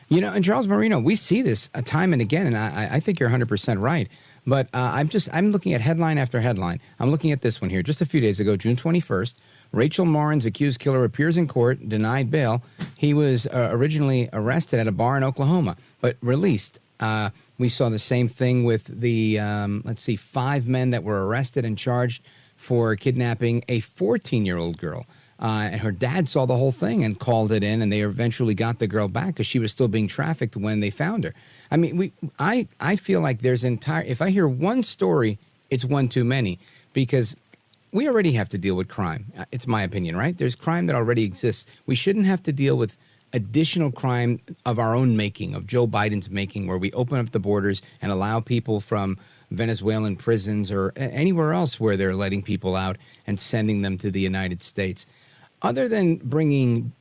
S2: You know, and Charles Marino, we see this time and again, and I think you're 100% right. But I'm looking at headline after headline. I'm looking at this one here. Just a few days ago, June 21st, Rachel Morin's accused killer appears in court, denied bail. He was originally arrested at a bar in Oklahoma, but released. We saw the same thing with the, 5 men that were arrested and charged for kidnapping a 14-year-old girl. And her dad saw the whole thing and called it in, and they eventually got the girl back because she was still being trafficked when they found her. I mean, I feel like if I hear one story, it's one too many, because we already have to deal with crime. It's my opinion, right? There's crime that already exists. We shouldn't have to deal with additional crime of our own making, of Joe Biden's making, where we open up the borders and allow people from Venezuelan prisons or anywhere else where they're letting people out and sending them to the United States. Other than bringing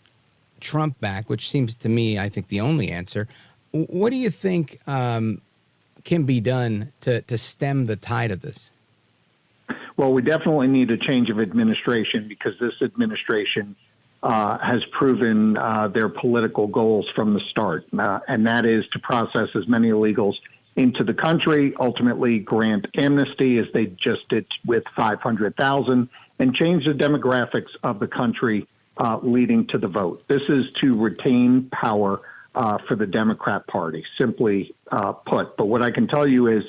S2: Trump back, which seems to me, I think, the only answer, what do you think can be done to stem the tide of this?
S13: Well, we definitely need a change of administration, because this administration has proven their political goals from the start, and that is to process as many illegals into the country, ultimately grant amnesty, as they just did with 500,000, and change the demographics of the country leading to the vote. This is to retain power for the Democrat Party, simply put. But what I can tell you is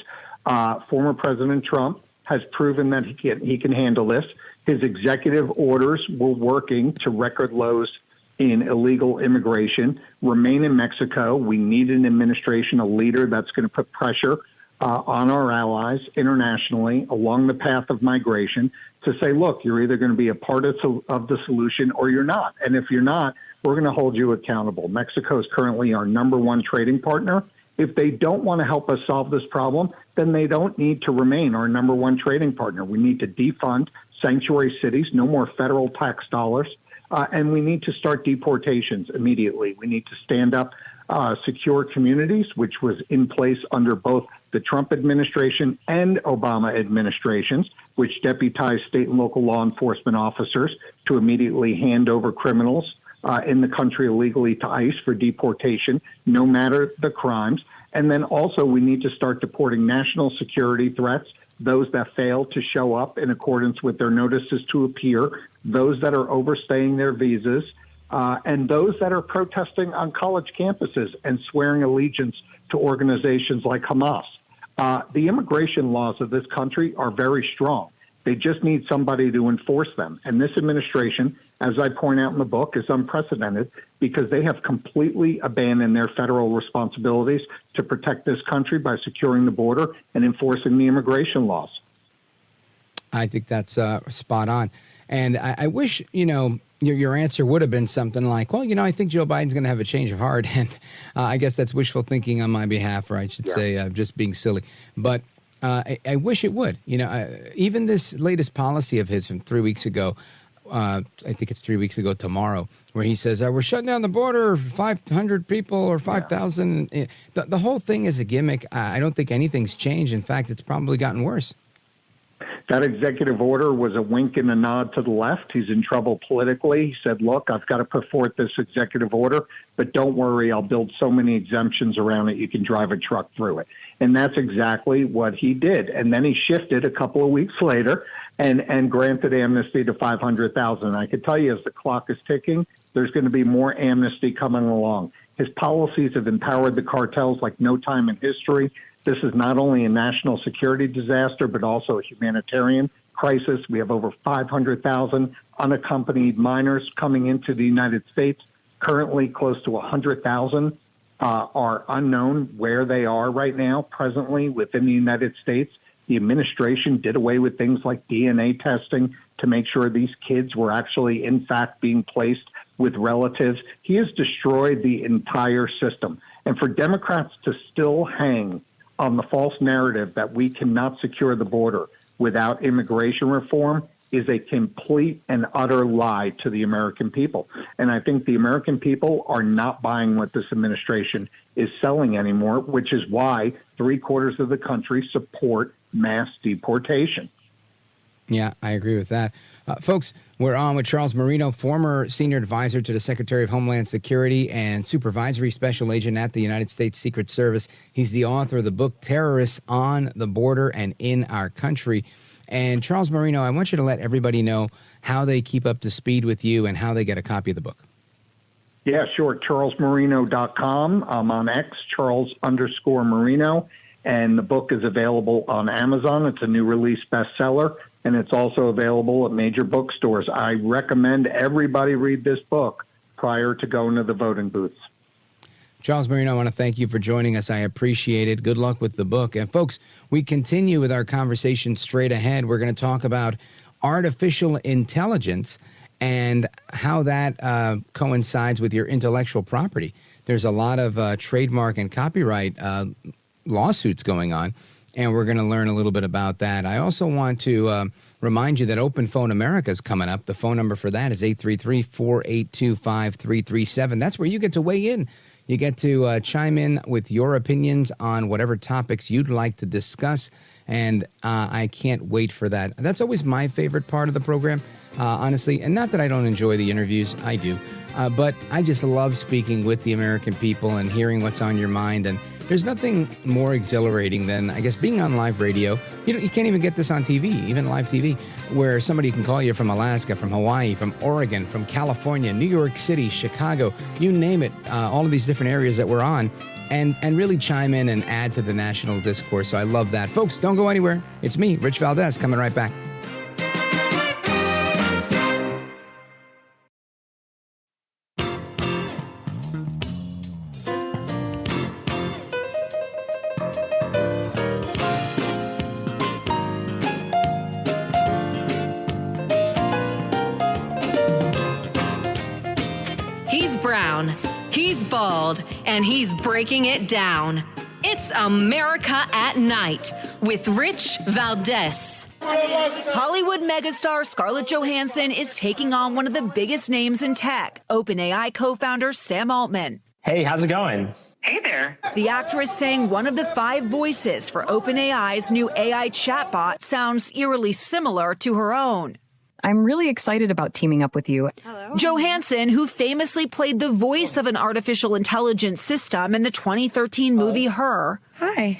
S13: former President Trump has proven that he can handle this. His executive orders were working to record lows in illegal immigration, remain in Mexico. We need an administration, a leader that's going to put pressure on our allies internationally along the path of migration to say, look, you're either going to be a part of the solution or you're not. And if you're not, we're going to hold you accountable. Mexico is currently our #1 trading partner. If they don't want to help us solve this problem, then they don't need to remain our #1 trading partner. We need to defund sanctuary cities, no more federal tax dollars, and we need to start deportations immediately. We need to stand up secure communities, which was in place under both the Trump administration and Obama administrations, which deputized state and local law enforcement officers to immediately hand over criminals in the country illegally to ICE for deportation, no matter the crimes. And then also we need to start deporting national security threats, those that fail to show up in accordance with their notices to appear, those that are overstaying their visas, and those that are protesting on college campuses and swearing allegiance to organizations like Hamas. The immigration laws of this country are very strong. They just need somebody to enforce them. And this administration, as I point out in the book, is unprecedented because they have completely abandoned their federal responsibilities to protect this country by securing the border and enforcing the immigration laws.
S2: I think that's spot on. And I wish, your answer would have been something like, well, I think Joe Biden's going to have a change of heart. And I guess that's wishful thinking on my behalf, or I should say just being silly. But I wish it would. Even this latest policy of his from 3 weeks ago, I think it's 3 weeks ago tomorrow, where he says, we're shutting down the border for 500 people or 5,000. The whole thing is a gimmick. I don't think anything's changed. In fact, it's probably gotten worse.
S13: That executive order was a wink and a nod to the left. He's in trouble politically. He said, look, I've got to put forth this executive order, but don't worry, I'll build so many exemptions around it you can drive a truck through it. And that's exactly what he did. And then he shifted a couple of weeks later and granted amnesty to 500,000. I could tell you, as the clock is ticking, there's going to be more amnesty coming along. His policies have empowered the cartels like no time in history. This is not only a national security disaster, but also a humanitarian crisis. We have over 500,000 unaccompanied minors coming into the United States. Currently, close to 100,000 are unknown where they are right now, presently within the United States. The administration did away with things like DNA testing to make sure these kids were actually, in fact, being placed with relatives. He has destroyed the entire system. And for Democrats to still hang on the false narrative that we cannot secure the border without immigration reform is a complete and utter lie to the American people. And I think the American people are not buying what this administration is selling anymore, which is why 3/4 of the country support mass deportation.
S2: Yeah, I agree with that. Folks, we're on with Charles Marino, former senior advisor to the Secretary of Homeland Security and supervisory special agent at the United States Secret Service. He's the author of the book, Terrorists on the Border and in Our Country. And Charles Marino, I want you to let everybody know how they keep up to speed with you and how they get a copy of the book.
S13: Yeah, sure. CharlesMarino.com. I'm on X, Charles_Marino. And the book is available on Amazon. It's a new release bestseller, and it's also available at major bookstores. I recommend everybody read this book prior to going to the voting booths.
S2: Charles Marino, I want to thank you for joining us. I appreciate it. Good luck with the book. And folks, we continue with our conversation straight ahead. We're going to talk about artificial intelligence and how that coincides with your intellectual property. There's a lot of trademark and copyright lawsuits going on, and we're going to learn a little bit about that. I also want to remind you that Open Phone America is coming up. The phone number for that is 833-482-5337. That's where you get to weigh in. You get to chime in with your opinions on whatever topics you'd like to discuss, and I can't wait for that. That's always my favorite part of the program, honestly, and not that I don't enjoy the interviews. I do, but I just love speaking with the American people and hearing what's on your mind. And there's nothing more exhilarating than, I guess, being on live radio. You can't even get this on TV, even live TV, where somebody can call you from Alaska, from Hawaii, from Oregon, from California, New York City, Chicago, you name it, all of these different areas that we're on, and really chime in and add to the national discourse. So I love that. Folks, don't go anywhere. It's me, Rich Valdez, coming right back.
S1: Brown. He's bald, and he's breaking it down. It's America at Night with Rich Valdez.
S15: Hollywood megastar Scarlett Johansson is taking on one of the biggest names in tech, OpenAI co-founder Sam Altman.
S16: Hey, how's it going?
S15: Hey there. The actress saying one of the 5 voices for OpenAI's new AI chatbot sounds eerily similar to her own.
S17: I'm really excited about teaming up with you.
S15: Hello. Johansson, who famously played the voice of an artificial intelligence system in the 2013 movie Her.
S17: Hi.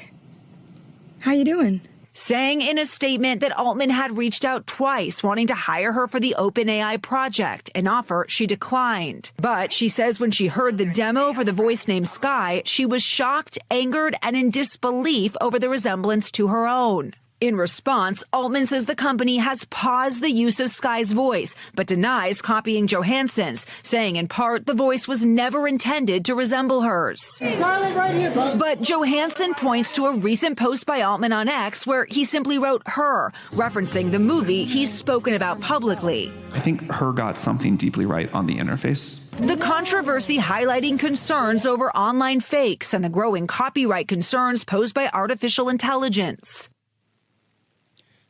S17: How you doing?
S15: Saying in a statement that Altman had reached out twice wanting to hire her for the OpenAI project, an offer she declined. But she says when she heard the demo for the voice named Sky, she was shocked, angered, and in disbelief over the resemblance to her own. In response, Altman says the company has paused the use of Sky's voice, but denies copying Johansson's, saying in part the voice was never intended to resemble hers. But Johansson points to a recent post by Altman on X where he simply wrote Her, referencing the movie he's spoken about publicly.
S18: I think Her got something deeply right on the interface.
S15: The controversy highlighting concerns over online fakes and the growing copyright concerns posed by artificial intelligence.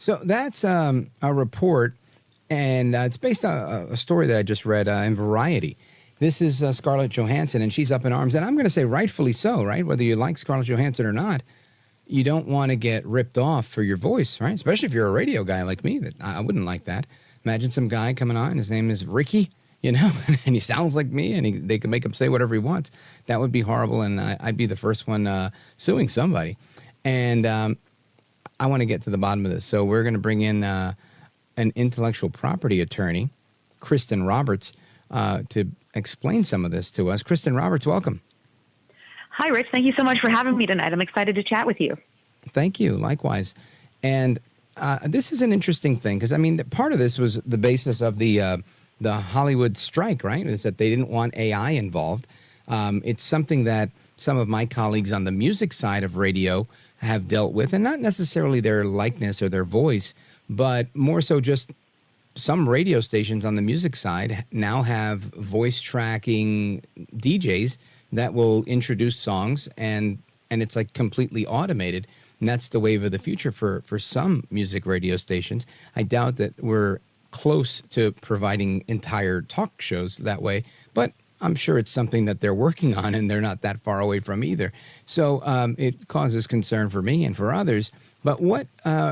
S2: So that's a report, and it's based on a story that I just read in Variety. This is Scarlett Johansson, and she's up in arms, and I'm going to say rightfully so, right? Whether you like Scarlett Johansson or not, you don't want to get ripped off for your voice, right? Especially if you're a radio guy like me. That I wouldn't like that. Imagine some guy coming on, his name is Ricky, and he sounds like me, and they can make him say whatever he wants. That would be horrible, and I'd be the first one suing somebody. And I want to get to the bottom of this. So we're going to bring in an intellectual property attorney, Kristen Roberts, to explain some of this to us. Kristen Roberts, welcome.
S16: Hi, Rich. Thank you so much for having me tonight. I'm excited to chat with you.
S2: Thank you. Likewise. And this is an interesting thing because, I mean, part of this was the basis of the Hollywood strike, right? Is that they didn't want AI involved. It's something that some of my colleagues on the music side of radio have dealt with, and not necessarily their likeness or their voice, but more so just some radio stations on the music side now have voice tracking DJs that will introduce songs, and it's like completely automated. And that's the wave of the future for some music radio stations. I doubt that we're close to providing entire talk shows that way, but I'm sure it's something that they're working on, and they're not that far away from either. So it causes concern for me and for others. But what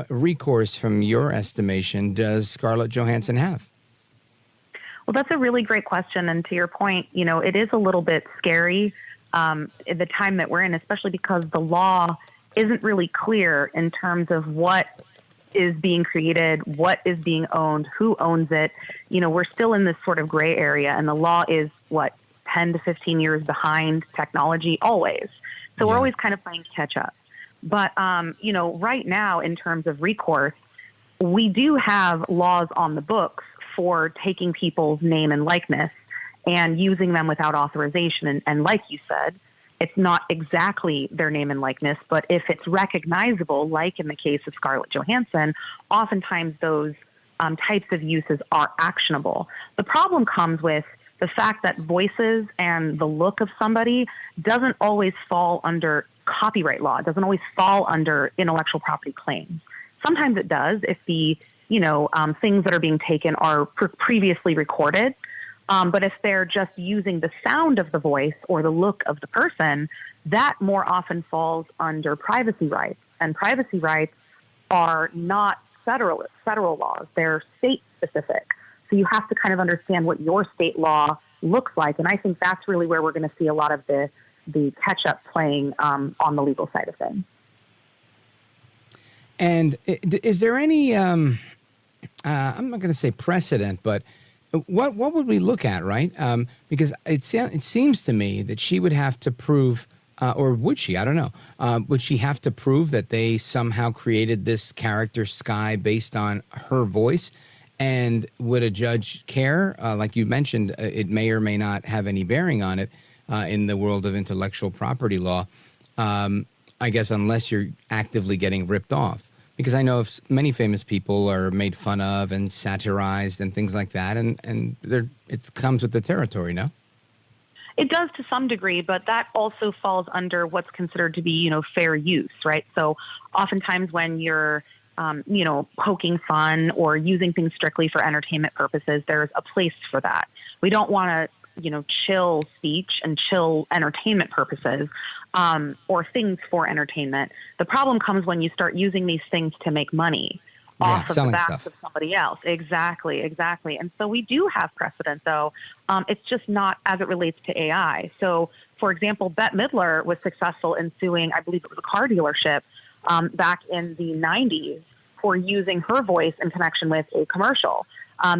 S2: recourse, from your estimation, does Scarlett Johansson have?
S16: Well, that's a really great question. And to your point, it is a little bit scary the time that we're in, especially because the law isn't really clear in terms of what is being created, what is being owned, who owns it. We're still in this sort of gray area, and the law is, 10 to 15 years behind technology always. So we're always kind of playing catch up. But, right now, in terms of recourse, we do have laws on the books for taking people's name and likeness and using them without authorization. And like you said, it's not exactly their name and likeness, but if it's recognizable, like in the case of Scarlett Johansson, oftentimes those types of uses are actionable. The problem comes with the fact that voices and the look of somebody doesn't always fall under copyright law. It doesn't always fall under intellectual property claims. Sometimes it does if the, things that are being taken are previously recorded. But if they're just using the sound of the voice or the look of the person, that more often falls under privacy rights. And privacy rights are not federal laws. They're state specific. So you have to kind of understand what your state law looks like. And I think that's really where we're going to see a lot of the catch-up playing on the legal side of things.
S2: And is there any, I'm not going to say precedent, but what would we look at, right? Because it seems to me that she would have to prove, or would she? I don't know. Would she have to prove that they somehow created this character Sky based on her voice? And would a judge care? Like you mentioned, it may or may not have any bearing on it in the world of intellectual property law, I guess, unless you're actively getting ripped off. Because I know if many famous people are made fun of and satirized and things like that, and it comes with the territory, no?
S16: It does to some degree, but that also falls under what's considered to be, fair use, right? So oftentimes when you're poking fun or using things strictly for entertainment purposes, there's a place for that. We don't want to, chill speech and chill entertainment purposes or things for entertainment. The problem comes when you start using these things to make money off of the backs of somebody else. Exactly. And so we do have precedent, though. It's just not as it relates to AI. So, for example, Bette Midler was successful in suing, I believe it was a car dealership, back in the 90s for using her voice in connection with a commercial.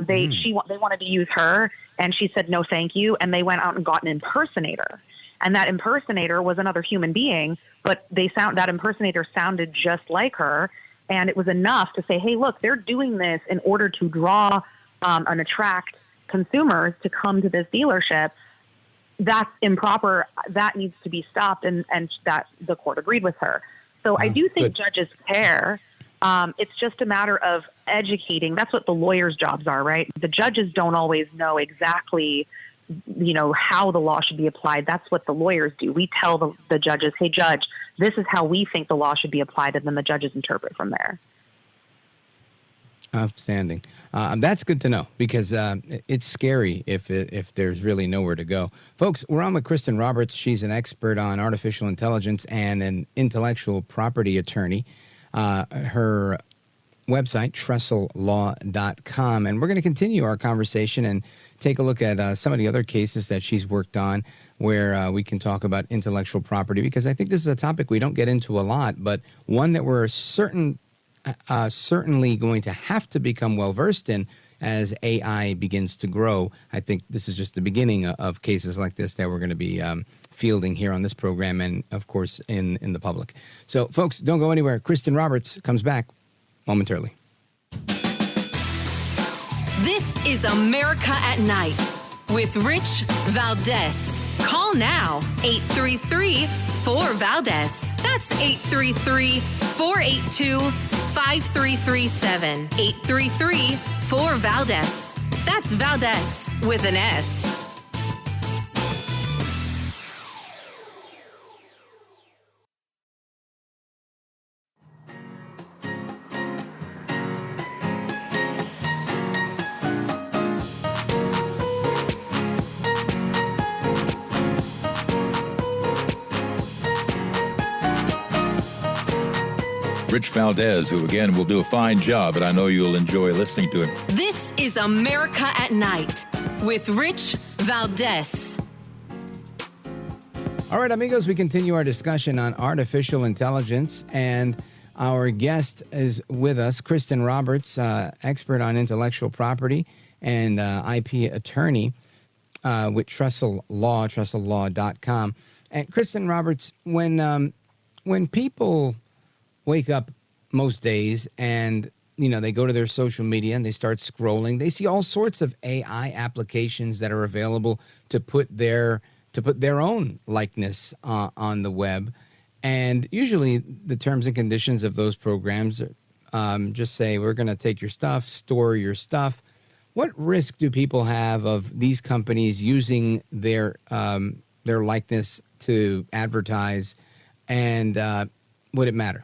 S16: They wanted to use her, and she said, no, thank you. And they went out and got an impersonator. And that impersonator was another human being, but that impersonator sounded just like her. And it was enough to say, hey, look, they're doing this in order to draw and attract consumers to come to this dealership. That's improper. That needs to be stopped. And that the court agreed with her. So I do think judges care. It's just a matter of educating. That's what the lawyers' jobs are, right? The judges don't always know exactly, how the law should be applied. That's what the lawyers do. We tell the judges, hey, judge, this is how we think the law should be applied, and then the judges interpret from there.
S2: Outstanding. That's good to know because it's scary if there's really nowhere to go. Folks, we're on with Kristen Roberts. She's an expert on artificial intelligence and an intellectual property attorney. Her website, TrestleLaw.com. And we're going to continue our conversation and take a look at some of the other cases that she's worked on where we can talk about intellectual property, because I think this is a topic we don't get into a lot, but one that we're certainly going to have to become well-versed in as AI begins to grow. I think this is just the beginning of cases like this that we're going to be fielding here on this program and, of course, in the public. So, folks, don't go anywhere. Kristen Roberts comes back momentarily.
S1: This is America at Night with Rich Valdez. Call now, 833-4-VALDEZ. That's 833-482-5337. 833-4-VALDEZ. That's Valdez with an S.
S19: Rich Valdez, who, again, will do a fine job, but I know you'll enjoy listening to him.
S1: This is America at Night with Rich Valdez.
S2: All right, amigos, we continue our discussion on artificial intelligence, and our guest is with us, Kristen Roberts, expert on intellectual property and IP attorney with Trestle Law, TrestleLaw.com. And Kristen Roberts, when people wake up most days and, you know, they go to their social media and they start scrolling, they see all sorts of AI applications that are available to put their own likeness on the web. And usually the terms and conditions of those programs just say, we're going to take your stuff, store your stuff. What risk do people have of these companies using their likeness to advertise, and would it matter?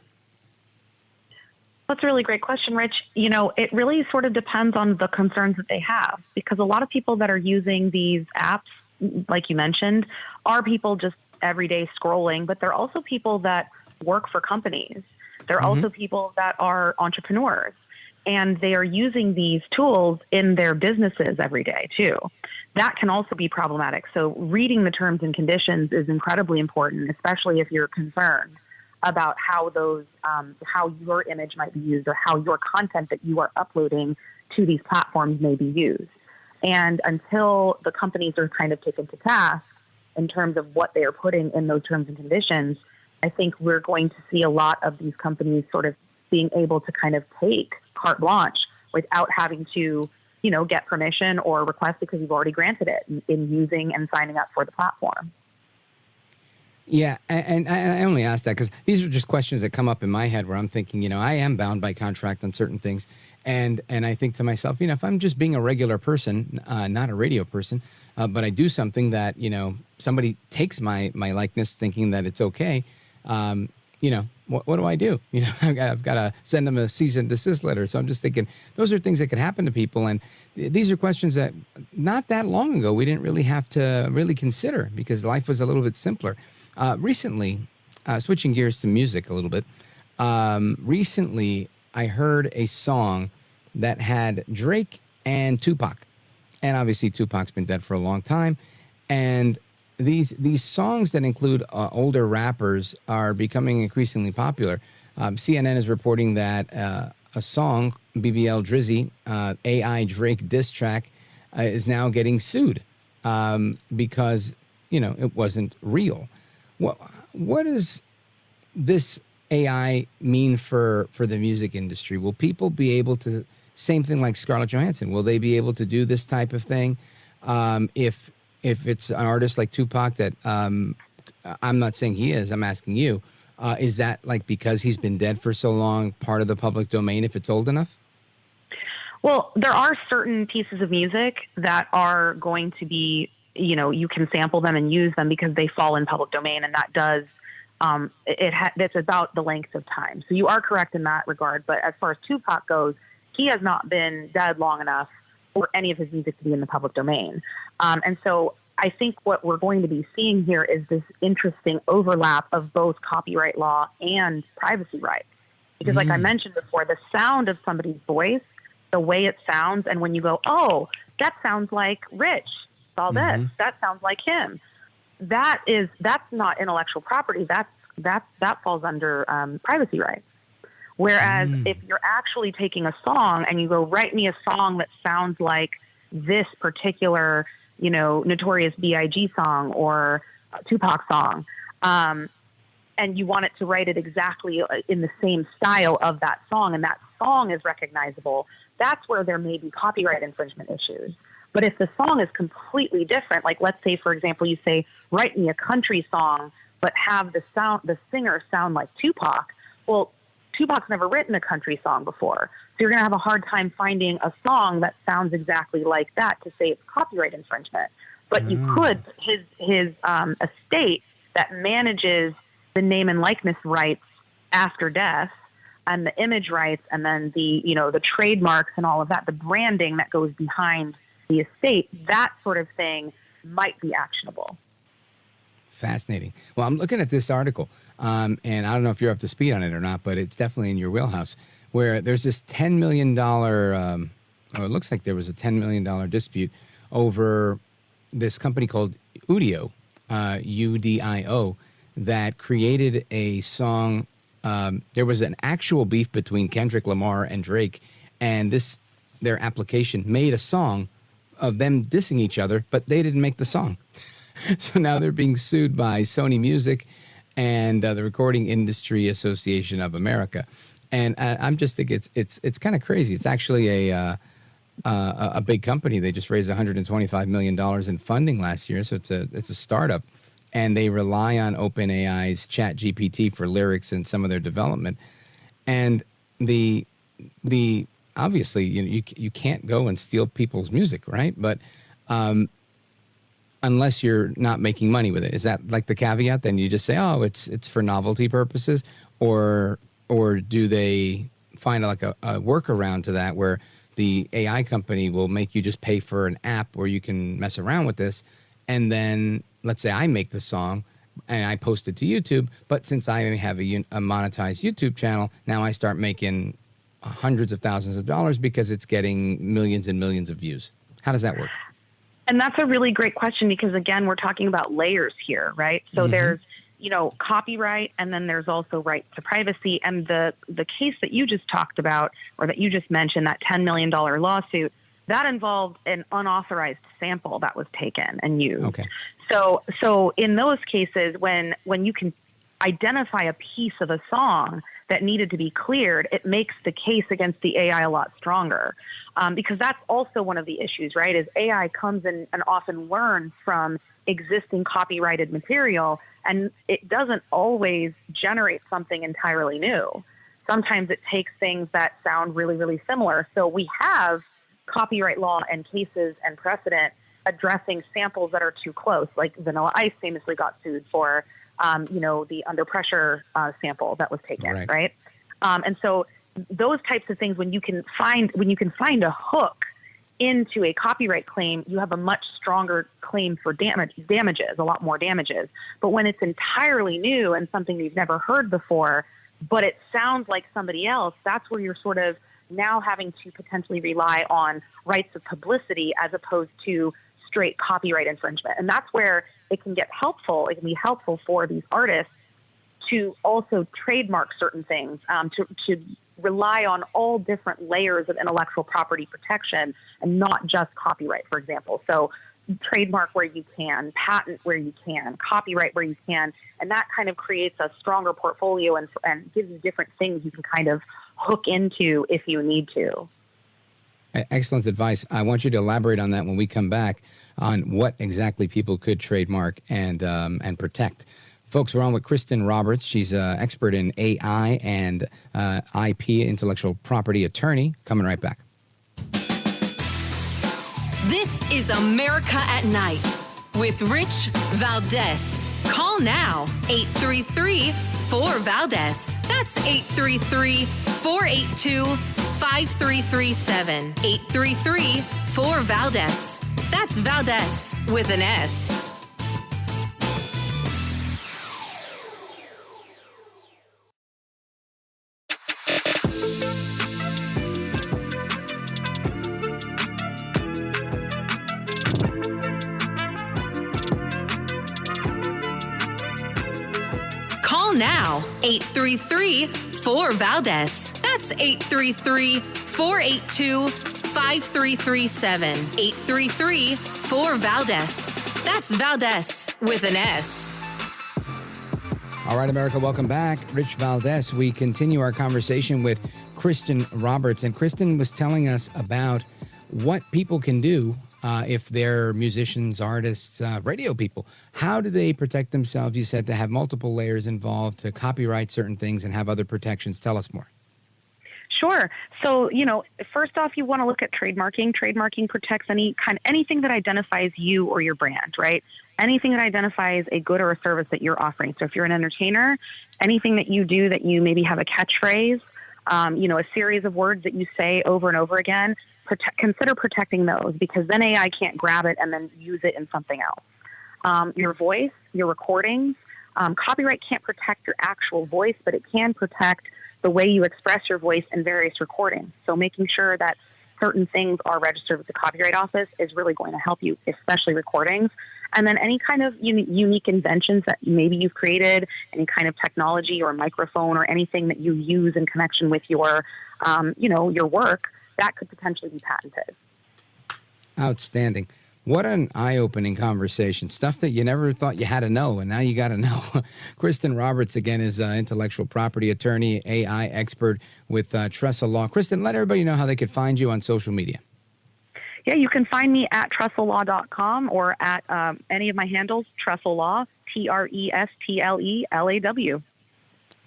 S16: That's a really great question, Rich. You know, it really sort of depends on the concerns that they have, because a lot of people that are using these apps, like you mentioned, are people just everyday scrolling, but they're also people that work for companies. They're also people that are entrepreneurs, and they are using these tools in their businesses every day too. That can also be problematic. So reading the terms and conditions is incredibly important, especially if you're concerned about how those, how your image might be used, or how your content that you are uploading to these platforms may be used. And until the companies are kind of taken to task in terms of what they are putting in those terms and conditions, I think we're going to see a lot of these companies sort of being able to kind of take carte blanche without having to, you know, get permission or request, because you've already granted it in using and signing up for the platform.
S2: Yeah, and I only ask that because these are just questions that come up in my head where I'm thinking, you know, I am bound by contract on certain things. And I think to myself, you know, if I'm just being a regular person, not a radio person, but I do something that, you know, somebody takes my likeness thinking that it's okay, you know, what do I do? You know, I've got to send them a cease and desist letter. So I'm just thinking those are things that could happen to people. And these are questions that not that long ago we didn't really have to really consider because life was a little bit simpler. Recently, switching gears to music a little bit, recently I heard a song that had Drake and Tupac. And obviously Tupac's been dead for a long time. And these songs that include older rappers are becoming increasingly popular. CNN is reporting that a song, BBL Drizzy, AI Drake diss track, is now getting sued because, you know, it wasn't real. What does this AI mean for the music industry? Will people be able to, same thing like Scarlett Johansson, will they be able to do this type of thing if it's an artist like Tupac that I'm not saying he is, I'm asking you, is that like because he's been dead for so long part of the public domain if it's old enough?
S16: Well, there are certain pieces of music that are going to be, you know, you can sample them and use them because they fall in public domain, and that does, that's about the length of time. So you are correct in that regard. But as far as Tupac goes, he has not been dead long enough for any of his music to be in the public domain. And so I think what we're going to be seeing here is this interesting overlap of both copyright law and privacy rights. Because like I mentioned before, the sound of somebody's voice, the way it sounds, and when you go, oh, that sounds like Rich Valdez, that sounds like him. That's not intellectual property. That falls under privacy rights. Whereas if you're actually taking a song and you go, write me a song that sounds like this particular, Notorious B.I.G. song or Tupac song, and you want it to write it exactly in the same style of that song, and that song is recognizable, that's where there may be copyright infringement issues. But if the song is completely different, like let's say, for example, you say, write me a country song, but have the singer sound like Tupac, well, Tupac's never written a country song before. So you're going to have a hard time finding a song that sounds exactly like that to say it's copyright infringement. But you could, his estate that manages the name and likeness rights after death and the image rights and then the trademarks and all of that, the branding that goes behind the estate, that sort of thing might be actionable.
S2: Fascinating. Well, I'm looking at this article, and I don't know if you're up to speed on it or not, but it's definitely in your wheelhouse, where there's this $10 million, it looks like there was a $10 million dispute over this company called Udio, UDIO, that created a song. There was an actual beef between Kendrick Lamar and Drake, and their application made a song of them dissing each other, but they didn't make the song. So now they're being sued by Sony Music and the Recording Industry Association of America. And I'm just thinking it's kind of crazy. It's actually a big company. They just raised $125 million in funding last year, so it's a startup, and they rely on OpenAI's ChatGPT for lyrics and some of their development. And the obviously you can't go and steal people's music, right? But unless you're not making money with it. Is that like the caveat? Then you just say, oh, it's for novelty purposes, or do they find like a workaround to that where the AI company will make you just pay for an app where you can mess around with this, and then let's say I make the song and I post it to YouTube, but since I have a monetized YouTube channel, now I start making hundreds of thousands of dollars because it's getting millions and millions of views. How does that work?
S16: And that's a really great question because, again, we're talking about layers here, right? So there's, copyright, and then there's also right to privacy. And the case that you just talked about, or that you just mentioned, that $10 million lawsuit, that involved an unauthorized sample that was taken and used. Okay. So in those cases, when you can identify a piece of a song that needed to be cleared, it makes the case against the AI a lot stronger. Because that's also one of the issues, right, is AI comes in and often learns from existing copyrighted material, and it doesn't always generate something entirely new. Sometimes it takes things that sound really, really similar. So we have copyright law and cases and precedent addressing samples that are too close, like Vanilla Ice famously got sued for the Under Pressure sample that was taken, right? And so those types of things, when you can find a hook into a copyright claim, you have a much stronger claim for damages, a lot more damages. But when it's entirely new and something you've never heard before, but it sounds like somebody else, that's where you're sort of now having to potentially rely on rights of publicity as opposed to straight copyright infringement. And that's where it can get helpful. It can be helpful for these artists to also trademark certain things, to rely on all different layers of intellectual property protection and not just copyright, for example. So trademark where you can, patent where you can, copyright where you can, and that kind of creates a stronger portfolio and gives you different things you can kind of hook into if you need to.
S2: Excellent advice. I want you to elaborate on that when we come back on what exactly people could trademark and protect. Folks, we're on with Kristen Roberts. She's an expert in AI and IP, intellectual property attorney. Coming right back.
S1: This is America at Night with Rich Valdez. Call now, 833-4-VALDEZ. That's 833-482-5500. 833-4-5337. 833-4-VALDEZ. That's Valdez with an S. Call now, 833-4-VALDEZ. That's 833-482-5337. 833-4-VALDEZ. That's Valdez with an S.
S2: All right, America, welcome back. Rich Valdez. We continue our conversation with Kristen Roberts. And Kristen was telling us about what people can do if they're musicians, artists, radio people. How do they protect themselves? You said to have multiple layers involved, to copyright certain things and have other protections. Tell us more.
S16: Sure. So, first off, you want to look at trademarking. Trademarking protects anything that identifies you or your brand, right? Anything that identifies a good or a service that you're offering. So if you're an entertainer, anything that you do that you maybe have a catchphrase, a series of words that you say over and over again, consider protecting those, because then AI can't grab it and then use it in something else. Your voice, your recordings, copyright can't protect your actual voice, but it can protect the way you express your voice in various recordings. So making sure that certain things are registered with the Copyright Office is really going to help you, especially recordings. And then any kind of unique inventions that maybe you've created, any kind of technology or microphone or anything that you use in connection with your, your work, that could potentially be patented.
S2: Outstanding. What an eye-opening conversation. Stuff that you never thought you had to know, and now you got to know. Kristen Roberts, again, is an intellectual property attorney, AI expert with Trestle Law. Kristen, let everybody know how they could find you on social media.
S16: Yeah, you can find me at TrestleLaw.com or at any of my handles, Trestle Law, TRESTLELAW.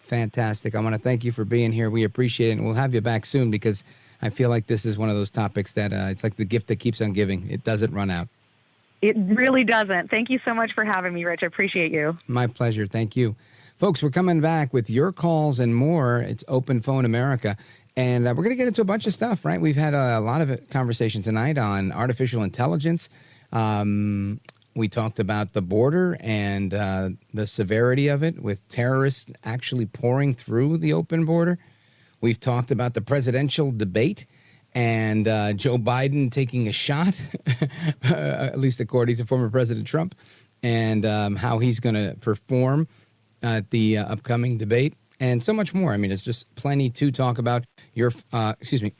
S2: Fantastic. I want to thank you for being here. We appreciate it, and we'll have you back soon, because I feel like this is one of those topics that it's like the gift that keeps on giving. It doesn't run out.
S16: It really doesn't. Thank you so much for having me, Rich. I appreciate you.
S2: My pleasure. Thank you. Folks, we're coming back with your calls and more. It's Open Phone America. And we're going to get into a bunch of stuff, right? We've had a lot of conversation tonight on artificial intelligence. We talked about the border and the severity of it, with terrorists actually pouring through the open border. We've talked about the presidential debate and Joe Biden taking a shot, at least according to former President Trump, and how he's going to perform at the upcoming debate, and so much more. I mean, it's just plenty to talk about. Your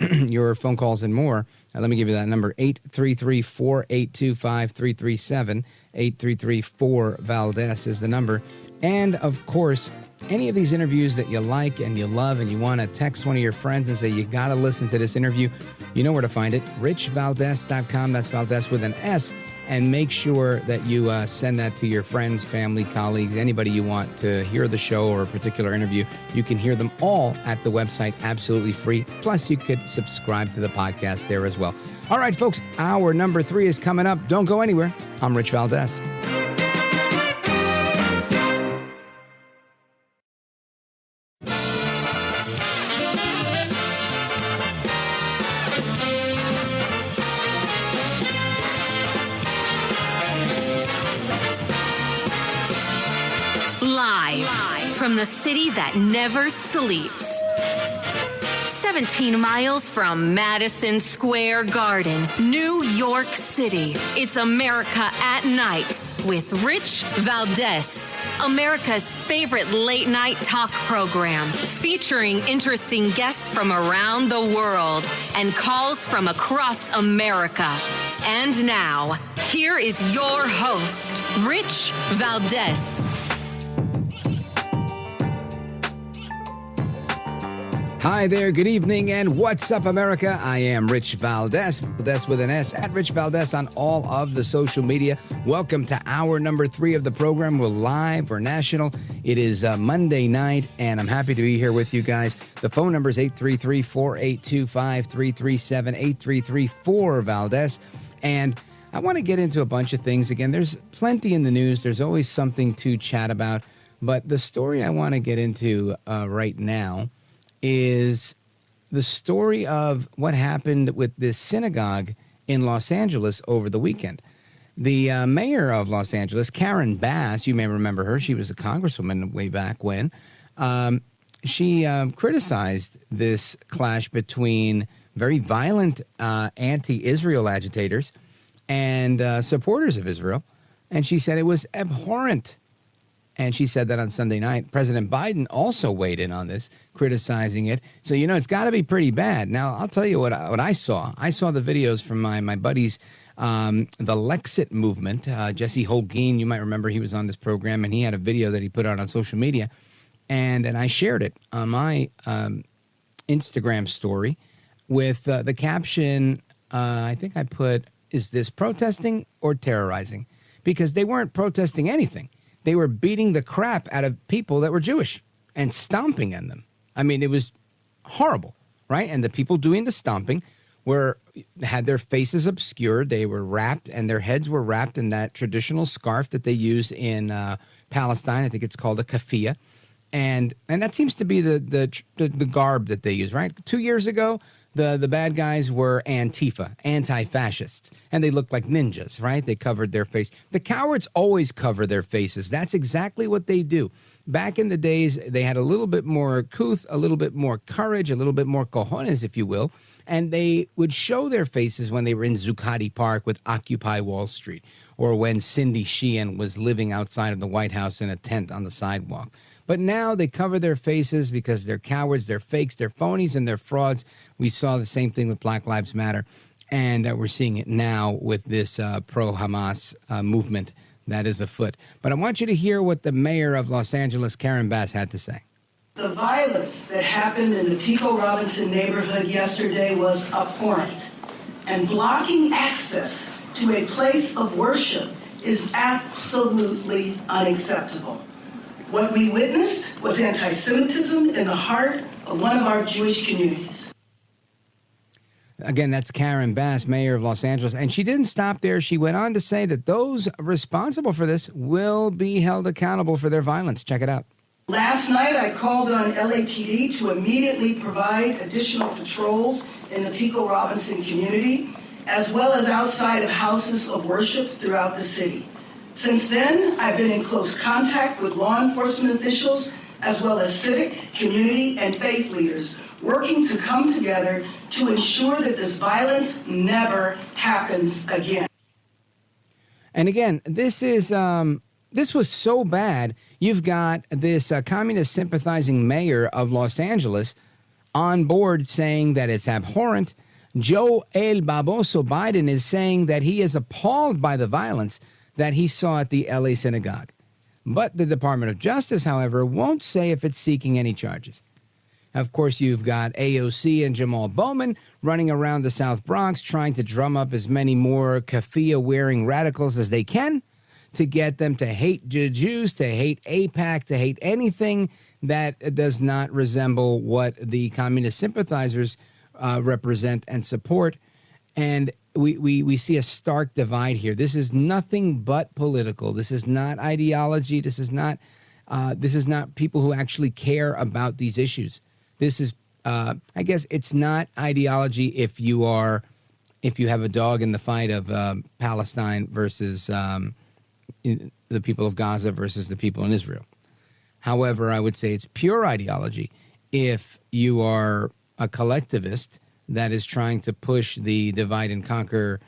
S2: your phone calls and more. Let me give you that number, 833-482-5337. 833-4-VALDEZ is the number. And, of course, any of these interviews that you like and you love and you want to text one of your friends and say, you got to listen to this interview, you know where to find it. richvaldez.com. That's Valdez with an S. And make sure that you send that to your friends, family, colleagues, anybody you want to hear the show or a particular interview. You can hear them all at the website, absolutely free. Plus, you could subscribe to the podcast there as well. All right, folks, hour number 3 is coming up. Don't go anywhere. I'm Rich Valdez.
S1: Live from the city that never sleeps. 17 miles from Madison Square Garden, New York City. It's America at Night with Rich Valdez, America's favorite late night talk program, featuring interesting guests from around the world and calls from across America. And now, here is your host, Rich Valdez.
S2: Hi there, good evening, and what's up, America? I am Rich Valdez, Valdez with an S, at Rich Valdez on all of the social media. Welcome to hour number 3 of the program. We're live, we're national. It is Monday night, and I'm happy to be here with you guys. The phone number is 833-482-5337, 833-4-VALDEZ. And I want to get into a bunch of things. Again, there's plenty in the news. There's always something to chat about. But the story I want to get into right now is the story of what happened with this synagogue in Los Angeles over the weekend. The mayor of Los Angeles, Karen Bass, you may remember her. She was a congresswoman way back when. She criticized this clash between very violent anti-Israel agitators and supporters of Israel. And she said it was abhorrent. And she said that on Sunday night. President Biden also weighed in on this, criticizing it. So, it's got to be pretty bad. Now, I'll tell you what I saw. I saw the videos from my buddies, the Lexit movement. Jesse Holguin, you might remember he was on this program, and he had a video that he put out on social media. And I shared it on my Instagram story with the caption, I think I put, is this protesting or terrorizing? Because they weren't protesting anything. They were beating the crap out of people that were Jewish and stomping on them. I mean, it was horrible, right? And the people doing the stomping had their faces obscured. They were wrapped, and their heads were wrapped in that traditional scarf that they use in Palestine. I think it's called a keffiyeh. And that seems to be the garb that they use, right? 2 years ago, the bad guys were Antifa, anti-fascists, and they looked like ninjas, right? They covered their face. The cowards always cover their faces. That's exactly what they do. Back in the days, they had a little bit more couth, a little bit more courage, a little bit more cojones, if you will, and they would show their faces when they were in Zuccotti Park with Occupy Wall Street, or when Cindy Sheehan was living outside of the White House in a tent on the sidewalk. But now they cover their faces because they're cowards, they're fakes, they're phonies, and they're frauds. We saw the same thing with Black Lives Matter, and we're seeing it now with this pro-Hamas movement that is afoot. But I want you to hear what the mayor of Los Angeles, Karen Bass, had to say.
S11: The violence that happened in the Pico Robinson neighborhood yesterday was abhorrent, and blocking access to a place of worship is absolutely unacceptable. What we witnessed was anti-Semitism in the heart of one of our Jewish communities.
S2: Again, that's Karen Bass, mayor of Los Angeles. And she didn't stop there. She went on to say that those responsible for this will be held accountable for their violence. Check it out.
S11: Last night, I called on LAPD to immediately provide additional patrols in the Pico Robinson community, as well as outside of houses of worship throughout the city. Since then, I've been in close contact with law enforcement officials, as well as civic, community, and faith leaders, working to come together to ensure that this violence never happens again.
S2: And again, this was so bad. You've got this communist sympathizing mayor of Los Angeles on board saying that it's abhorrent. Joe El Baboso Biden is saying that he is appalled by the violence that he saw at the LA synagogue. But the Department of Justice, however, won't say if it's seeking any charges. Of course, you've got AOC and Jamal Bowman running around the South Bronx trying to drum up as many more keffiyeh-wearing radicals as they can to get them to hate Jews, to hate AIPAC, to hate anything that does not resemble what the communist sympathizers represent and support. And we see a stark divide here. This is nothing but political. This is not ideology. This is not people who actually care about these issues. This is, I guess, it's not ideology if you have a dog in the fight of Palestine versus the people of Gaza versus the people in Israel. However, I would say it's pure ideology if you are a collectivist that is trying to push the divide and conquer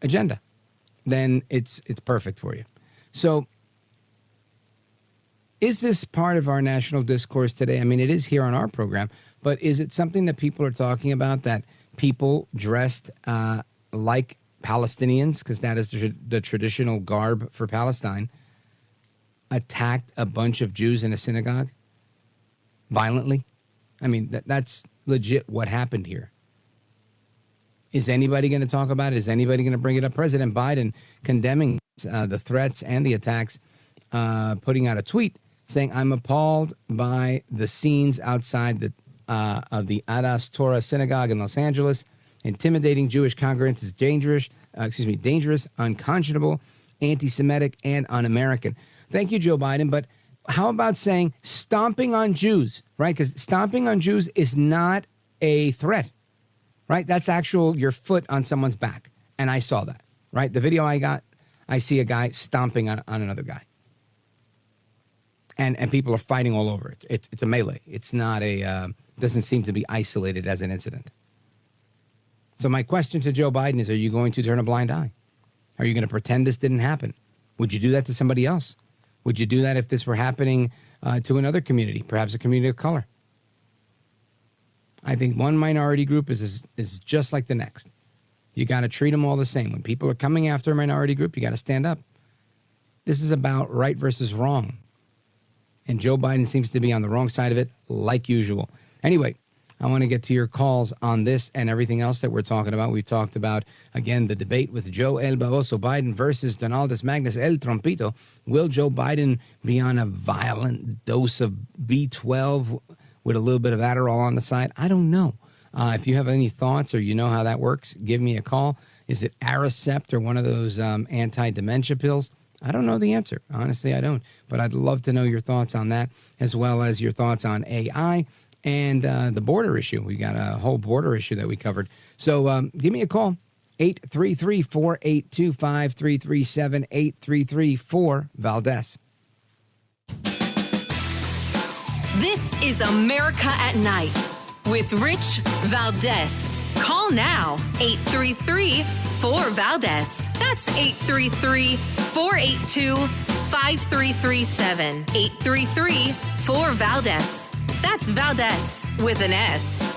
S2: agenda. Then it's perfect for you. So is this part of our national discourse today? I mean, it is here on our program, but is it something that people are talking about, that people dressed like Palestinians, because that is the traditional garb for Palestine, attacked a bunch of Jews in a synagogue violently? I mean, that's legit what happened here. Is anybody going to talk about it? Is anybody going to bring it up? President Biden condemning the threats and the attacks, putting out a tweet saying, "I'm appalled by the scenes outside of the Adas Torah synagogue in Los Angeles. Intimidating Jewish congregants is dangerous, unconscionable, anti-Semitic, and un-American." Thank you, Joe Biden. But how about saying stomping on Jews, right? Because stomping on Jews is not a threat, right? That's actual your foot on someone's back. And I saw that, right? The video I got, I see a guy stomping on another guy. And people are fighting all over it. It's a melee. It's not doesn't seem to be isolated as an incident. So my question to Joe Biden is, are you going to turn a blind eye? Are you going to pretend this didn't happen? Would you do that to somebody else? Would you do that if this were happening to another community, perhaps a community of color? I think one minority group is just like the next. You got to treat them all the same. When people are coming after a minority group, you got to stand up. This is about right versus wrong. And Joe Biden seems to be on the wrong side of it, like usual. Anyway, I want to get to your calls on this and everything else that we're talking about. We've talked about, again, the debate with Joe El Baboso Biden versus Donaldus Magnus El Trompito. Will Joe Biden be on a violent dose of B12 with a little bit of Adderall on the side? I don't know. If you have any thoughts or you know how that works, give me a call. Is it Aricept or one of those anti-dementia pills? I don't know the answer. Honestly, I don't. But I'd love to know your thoughts on that, as well as your thoughts on AI and the border issue. We got a whole border issue that we covered. So give me a call, 833-482-5337, 833-4-VALDEZ.
S1: This is America at Night with Rich Valdez. Call now, 833-4-VALDEZ. That's 833-482-5337. 833-4-VALDEZ. That's Valdez with an S.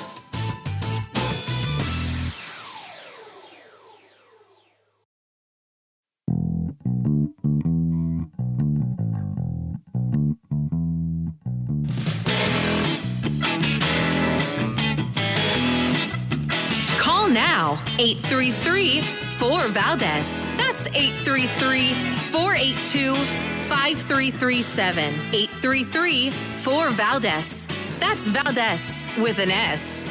S1: Call now, 833-4-VALDEZ. That's 833-482-5337. 833-4-VALDEZ. That's Valdez with an S.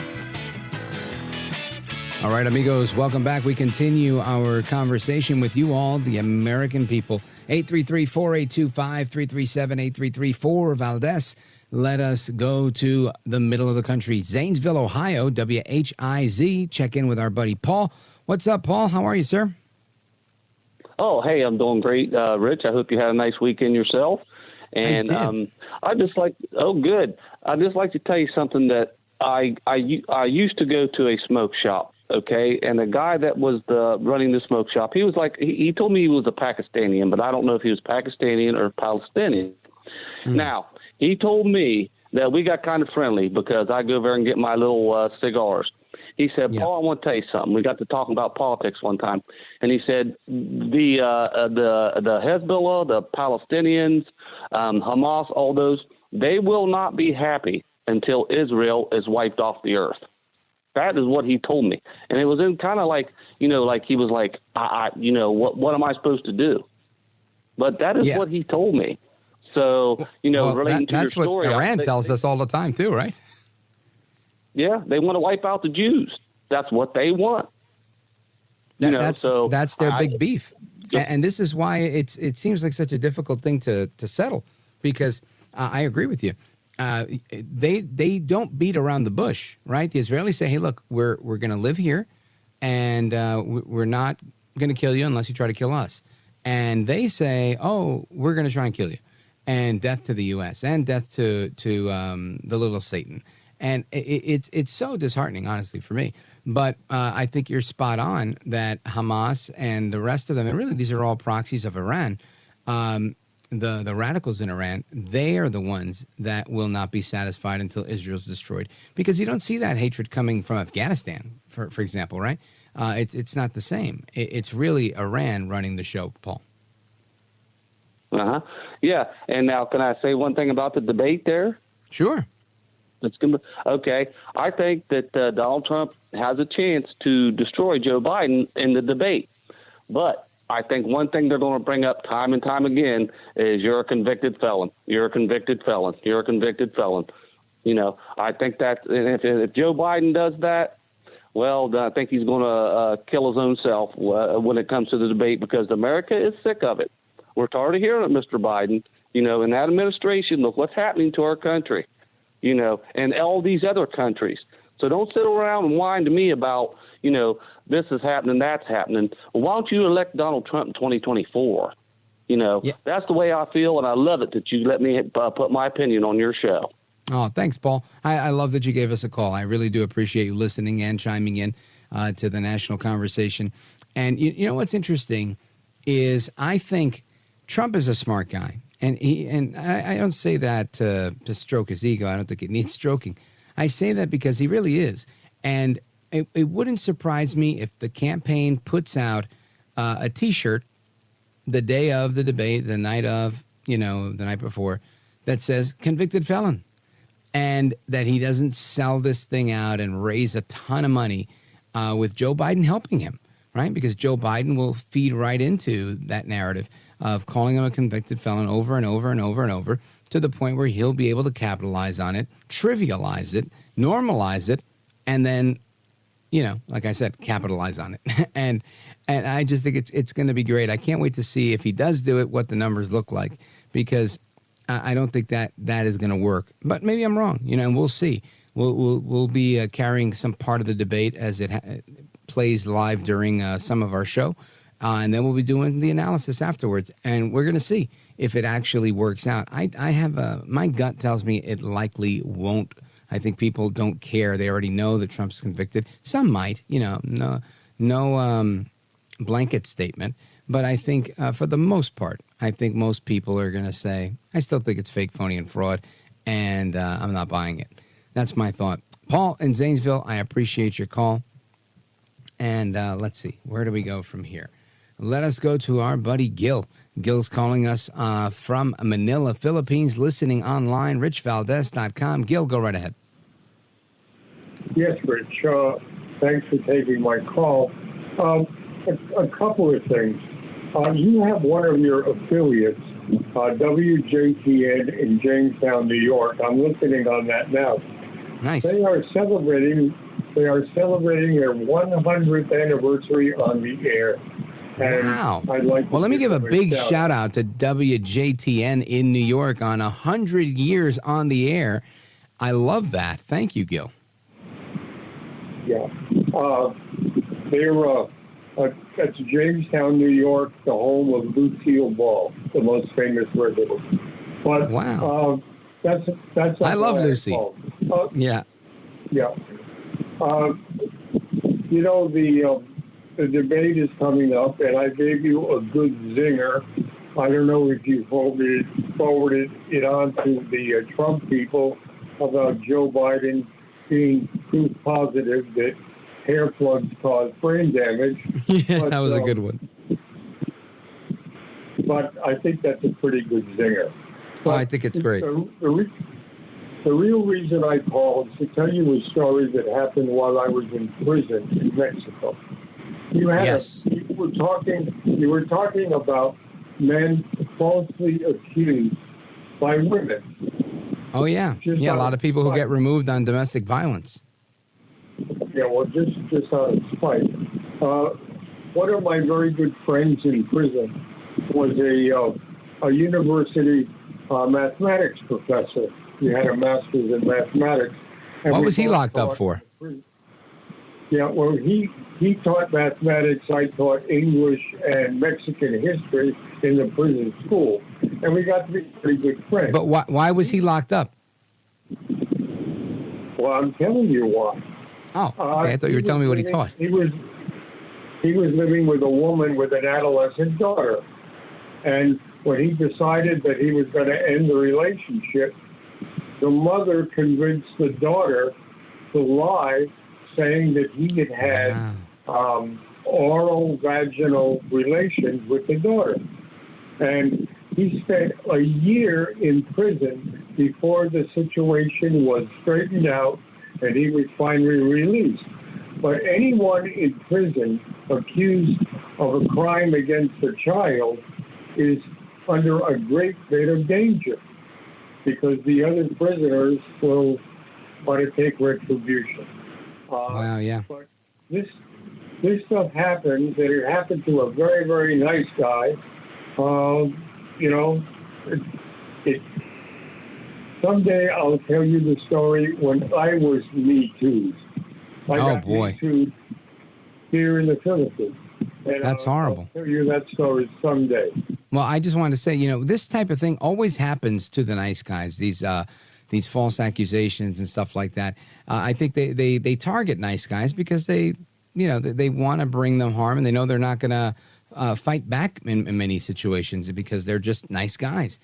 S2: All right, amigos, welcome back. We continue our conversation with you all, the American people. 833-482-5337, 833-4-VALDEZ. Let us go to the middle of the country. Zanesville, Ohio, WHIZ. Check in with our buddy Paul. What's up, Paul? How are you, sir?
S20: Oh, hey, I'm doing great, Rich. I hope you had a nice weekend yourself. And I just like, good. I'd just like to tell you something that I used to go to a smoke shop, okay? And the guy that was running the smoke shop, he was like, he told me he was a Pakistani, but I don't know if he was Pakistani or Palestinian. Now, he told me that we got kind of friendly because I go there and get my little cigars. He said, Paul, I want to tell you something. We got to talking about politics one time. And he said, the Hezbollah, the Palestinians, Hamas, all those, they will not be happy until Israel is wiped off the earth. That is what he told me. And it was in kind of like, like he was like, what am I supposed to do? But that is what he told me. So, relating to your story. That's what
S2: Iran tells us all the time too, right?
S20: Yeah, they want to wipe out the Jews. That's what they want.
S2: That's their big beef. And this is why it seems like such a difficult thing to settle, because I agree with you. They don't beat around the bush, right? The Israelis say, hey, look, we're going to live here, and we're not going to kill you unless you try to kill us. And they say, oh, we're going to try and kill you. And death to the U.S. and death to the little Satan. And it's so disheartening, honestly, for me. But I think you're spot on that Hamas and the rest of them, and really these are all proxies of Iran, the radicals in Iran, they are the ones that will not be satisfied until Israel's destroyed. Because you don't see that hatred coming from Afghanistan, for example, right? It's not the same. It's really Iran running the show, Paul.
S20: Uh-huh. Yeah. And now, can I say one thing about the debate there?
S2: Sure.
S20: Okay. I think that Donald Trump has a chance to destroy Joe Biden in the debate. But I think one thing they're going to bring up time and time again is you're a convicted felon. You're a convicted felon. You're a convicted felon. I think that if Joe Biden does that, well, I think he's going to kill his own self when it comes to the debate, because America is sick of it. We're tired of hearing it, Mr. Biden. In that administration, look what's happening to our country. And all these other countries. So don't sit around and whine to me about, this is happening, that's happening. Well, why don't you elect Donald Trump in 2024? That's the way I feel, and I love it that you let me put my opinion on your show.
S2: Oh, thanks, Paul. I love that you gave us a call. I really do appreciate you listening and chiming in to the national conversation. And you know what's interesting is I think Trump is a smart guy. And I don't say that to stroke his ego. I don't think it needs stroking. I say that because he really is. And it wouldn't surprise me if the campaign puts out a T-shirt the day of the debate, the night of, the night before, that says convicted felon. And that he doesn't sell this thing out and raise a ton of money with Joe Biden helping him, right? Because Joe Biden will feed right into that narrative of calling him a convicted felon over and over and over and over, to the point where he'll be able to capitalize on it, trivialize it, normalize it, and then, like I said, capitalize on it. and I just think it's going to be great. I can't wait to see, if he does do it, what the numbers look like, because I don't think that is going to work. But maybe I'm wrong, and we'll see. We'll be carrying some part of the debate as it plays live during some of our show. And then we'll be doing the analysis afterwards. And we're going to see if it actually works out. I have my gut tells me it likely won't. I think people don't care. They already know that Trump's convicted. Some might, no blanket statement. But I think for the most part, I think most people are going to say, I still think it's fake, phony, and fraud. And I'm not buying it. That's my thought. Paul in Zanesville, I appreciate your call. And let's see, where do we go from here? Let us go to our buddy Gil. Gil's calling us from Manila, Philippines, listening online, richvaldez.com. Gil, go right ahead.
S21: Yes, Rich. Thanks for taking my call. A couple of things. You have one of your affiliates, WJTN in Jamestown, New York. I'm listening on that now.
S2: Nice.
S21: They are celebrating their 100th anniversary on the air. And
S2: wow.
S21: I'd like
S2: well, let me give a big shout out to WJTN in New York on 100 years on the air. I love that. Thank you, Gil.
S21: Yeah. They're that's Jamestown, New York, the home of Lucille Ball, the most famous resident. But
S2: wow.
S21: That's
S2: I love Lucy. Yeah.
S21: Yeah. The debate is coming up, and I gave you a good zinger. I don't know if you forwarded it on to the Trump people about Joe Biden being proof positive that hair plugs cause brain damage.
S2: Yeah, but, that was a good one.
S21: But I think that's a pretty good zinger.
S2: I think it's great.
S21: The real reason I called is to tell you a story that happened while I was in prison in Mexico. You were talking about men falsely accused by women.
S2: Oh yeah, a lot of people who get removed on domestic violence.
S21: Yeah, well, just out of spite. One of my very good friends in prison was a university mathematics professor. He had a master's in mathematics.
S2: What was he locked up for?
S21: Yeah, well, he taught mathematics. I taught English and Mexican history in the prison school, and we got to be pretty good friends.
S2: But why was he locked up?
S21: Well, I'm telling you why.
S2: Oh, okay. I thought you were telling me what he taught.
S21: He was living with a woman with an adolescent daughter, and when he decided that he was going to end the relationship, the mother convinced the daughter to lie, saying that he had had oral vaginal relations with the daughter. And he spent a year in prison before the situation was straightened out and he was finally released. But anyone in prison accused of a crime against a child is under a great bit of danger because the other prisoners will want to take retribution.
S2: Wow, yeah.
S21: But this stuff happens, and it happened to a very, very nice guy. Someday I'll tell you the story when I was Me Too. I got tattooed here in the Philippines. And
S2: That's horrible.
S21: I'll tell you that story someday.
S2: Well, I just wanted to say, this type of thing always happens to the nice guys. These false accusations and stuff like that. I think they target nice guys because they want to bring them harm, and they know they're not going to fight back in many situations because they're just nice guys.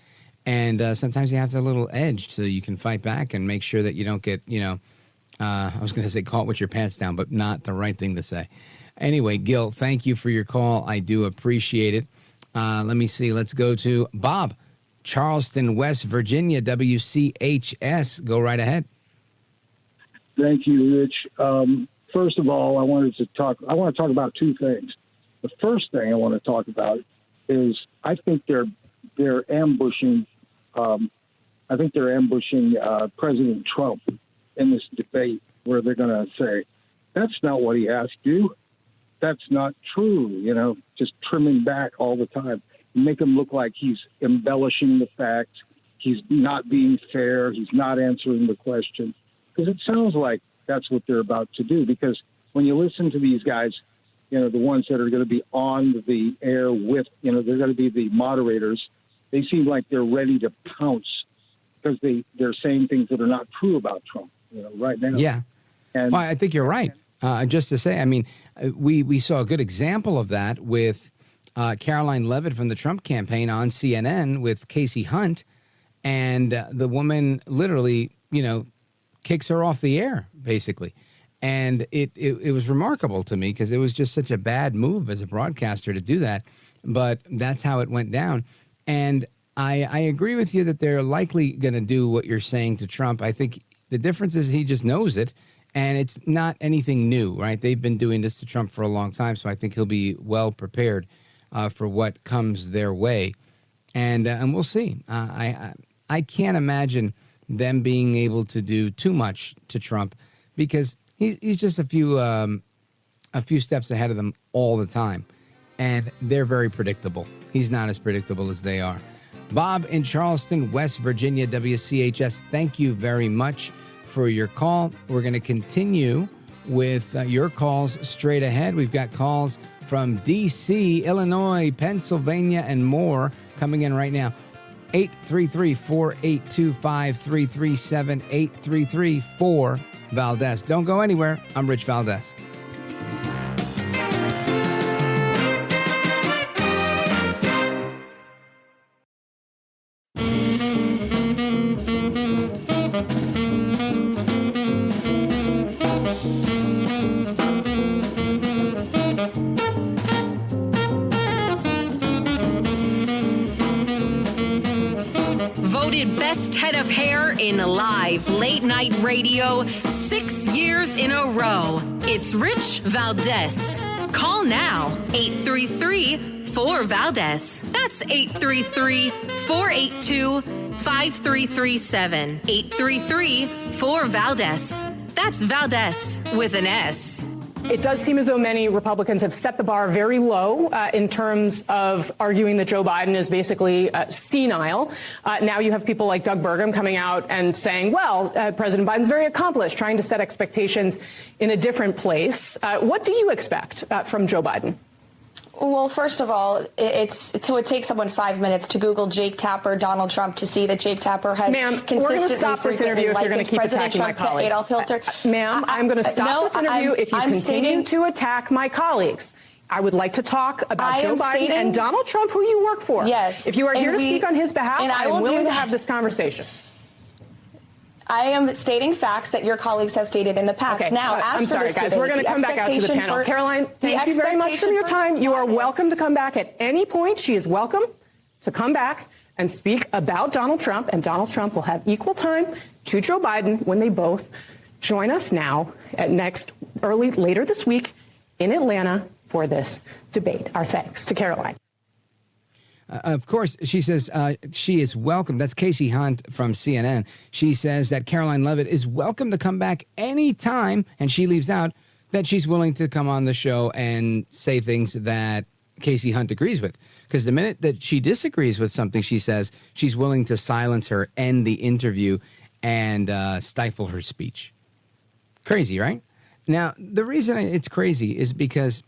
S2: And sometimes you have a little edge so you can fight back and make sure that you don't get, I was going to say caught with your pants down, but not the right thing to say. Anyway, Gil, thank you for your call. I do appreciate it. Let me see. Let's go to Bob, Charleston, West Virginia, WCHS. Go right ahead.
S3: Thank you, Rich. First of all, I want to talk about two things. The first thing I want to talk about is I think they're ambushing. I think they're ambushing President Trump in this debate where they're going to say, "That's not what he asked you. That's not true." Just trimming back all the time, make him look like he's embellishing the facts. He's not being fair. He's not answering the question, because it sounds like that's what they're about to do. Because when you listen to these guys, the ones that are going to be on the air with, they're going to be the moderators. They seem like they're ready to pounce because they're saying things that are not true about Trump, right now.
S2: Yeah.
S3: And
S2: well, I think you're right. Just to say, we saw a good example of that with Caroline Leavitt from the Trump campaign on CNN with Casey Hunt, and the woman literally, kicks her off the air, basically. And it was remarkable to me because it was just such a bad move as a broadcaster to do that. But that's how it went down. And I agree with you that they're likely going to do what you're saying to Trump. I think the difference is he just knows it, and it's not anything new, right? They've been doing this to Trump for a long time, so I think he'll be well prepared for what comes their way. And we'll see. I can't imagine them being able to do too much to Trump because he's just a few steps ahead of them all the time, and they're very predictable. He's not as predictable as they are. Bob in Charleston, West Virginia, WCHS, thank you very much for your call. We're going to continue with your calls straight ahead. We've got calls from D.C., Illinois, Pennsylvania, and more coming in right now. 833-482-5337, 833-4-VALDEZ. Don't go anywhere. I'm Rich Valdez.
S1: Voted best head of hair in live late night radio 6 years in a row. It's Rich Valdez. Call now, 833-4-VALDEZ. That's 833-482-5337. 833-4-VALDEZ. That's Valdez with an S.
S5: It does seem as though many Republicans have set the bar very low in terms of arguing that Joe Biden is basically senile. Now you have people like Doug Burgum coming out and saying, well, President Biden's very accomplished, trying to set expectations in a different place. What do you expect from Joe Biden?
S6: Well, first of all, it takes someone 5 minutes to Google Jake Tapper, Donald Trump, to see that Jake Tapper has consistently
S5: we're going to stop this interview if you're going to keep attacking my colleagues.
S6: Adolf Hitler.
S5: Ma'am, I'm going to stop this interview if you continue to attack my colleagues. I would like to talk about Joe Biden and Donald Trump, who you work for.
S6: Yes.
S5: If you are here to speak on his behalf, I am willing to have this conversation.
S6: I am stating facts that your colleagues have stated in the past.
S5: Okay.
S6: Now,
S5: I'm sorry, guys. We're going to come back out to the panel. Caroline, thank you very much for your time. You are welcome to come back at any point. She is welcome to come back and speak about Donald Trump, and Donald Trump will have equal time to Joe Biden when they both join us now at later this week in Atlanta for this debate. Our thanks to Caroline.
S2: Of course, she says she is welcome. That's Casey Hunt from CNN. She says that Caroline Leavitt is welcome to come back anytime, and she leaves out that she's willing to come on the show and say things that Casey Hunt agrees with. Because the minute that she disagrees with something she says, she's willing to silence her, end the interview, and stifle her speech. Crazy, right? Now, the reason it's crazy is because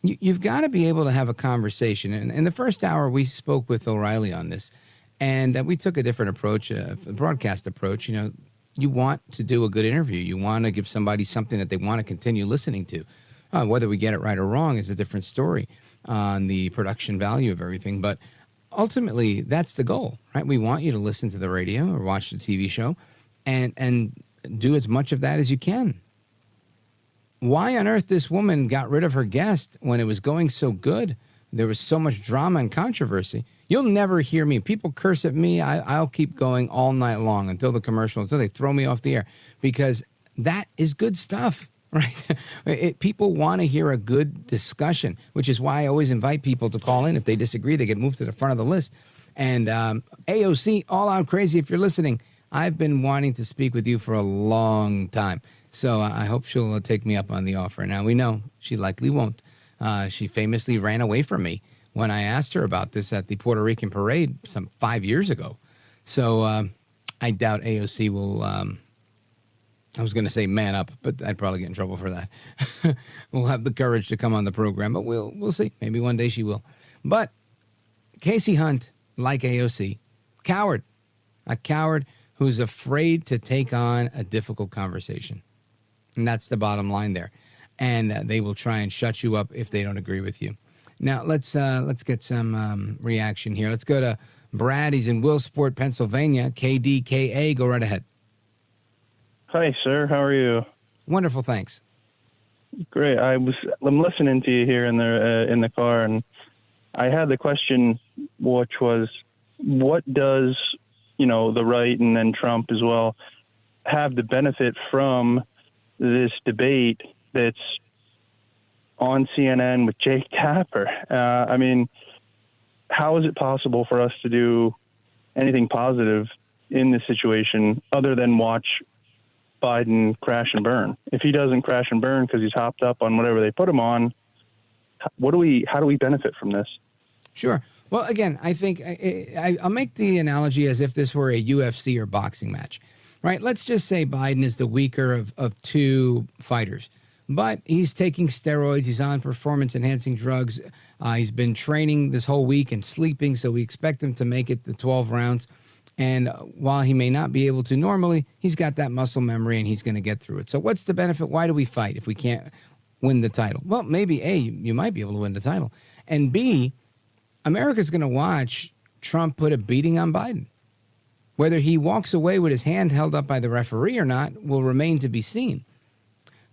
S2: you've got to be able to have a conversation. And in the first hour, we spoke with O'Reilly on this, and we took a different approach, a broadcast approach. You know, you want to do a good interview. You want to give somebody something that they want to continue listening to. Whether we get it right or wrong is a different story on the production value of everything. But ultimately, that's the goal, right? We want you to listen to the radio or watch the TV show and do as much of that as you can. Why on earth this woman got rid of her guest when it was going so good? There was so much drama and controversy. You'll never hear me. People curse at me. I'll keep going all night long until the commercial, until they throw me off the air, because that is good stuff, right? People want to hear a good discussion, which is why I always invite people to call in. If they disagree, they get moved to the front of the list. And AOC, All Out Crazy, if you're listening, I've been wanting to speak with you for a long time. So I hope she'll take me up on the offer. Now, we know she likely won't. She famously ran away from me when I asked her about this at the Puerto Rican parade some 5 years ago. So I doubt AOC will, I was going to say man up, but I'd probably get in trouble for that. We'll have the courage to come on the program, but we'll see. Maybe one day she will. But Casey Hunt, like AOC, coward. A coward who's afraid to take on a difficult conversation. And that's the bottom line there. And they will try and shut you up if they don't agree with you. Now, let's get some reaction here. Let's go to Brad. He's in Willisport, Pennsylvania. KDKA, go right ahead.
S4: Hi, sir. How are you?
S2: Wonderful, thanks.
S4: Great. I'm listening to you here in the car, and I had the question, which was, what does the right and then Trump as well have the benefit from this debate that's on CNN with Jake Tapper? I mean, how is it possible for us to do anything positive in this situation other than watch Biden crash and burn? If he doesn't crash and burn because he's hopped up on whatever they put him on, how do we benefit from this?
S2: Sure. Well, again, I think I'll make the analogy as if this were a UFC or boxing match, right? Let's just say Biden is the weaker of two fighters, but he's taking steroids. He's on performance-enhancing drugs. He's been training this whole week and sleeping, so we expect him to make it the 12 rounds. And while he may not be able to normally, he's got that muscle memory and he's going to get through it. So what's the benefit? Why do we fight if we can't win the title? Well, maybe A, you might be able to win the title. And B, America's going to watch Trump put a beating on Biden. Whether he walks away with his hand held up by the referee or not will remain to be seen.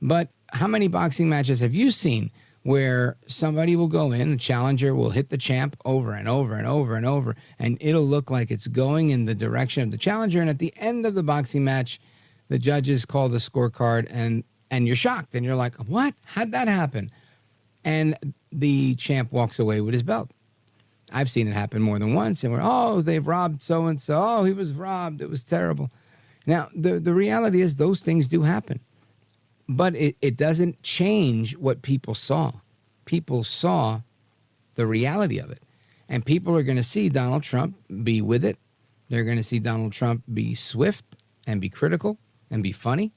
S2: But how many boxing matches have you seen where somebody will go in, a challenger will hit the champ over and over and over and over, and it'll look like it's going in the direction of the challenger, and at the end of the boxing match, the judges call the scorecard, and you're shocked, and you're like, what? How'd that happen? And the champ walks away with his belt. I've seen it happen more than once, and they've robbed so-and-so. Oh, he was robbed. It was terrible. Now, the reality is those things do happen. But it doesn't change what people saw. People saw the reality of it. And people are going to see Donald Trump be with it. They're going to see Donald Trump be swift and be critical and be funny.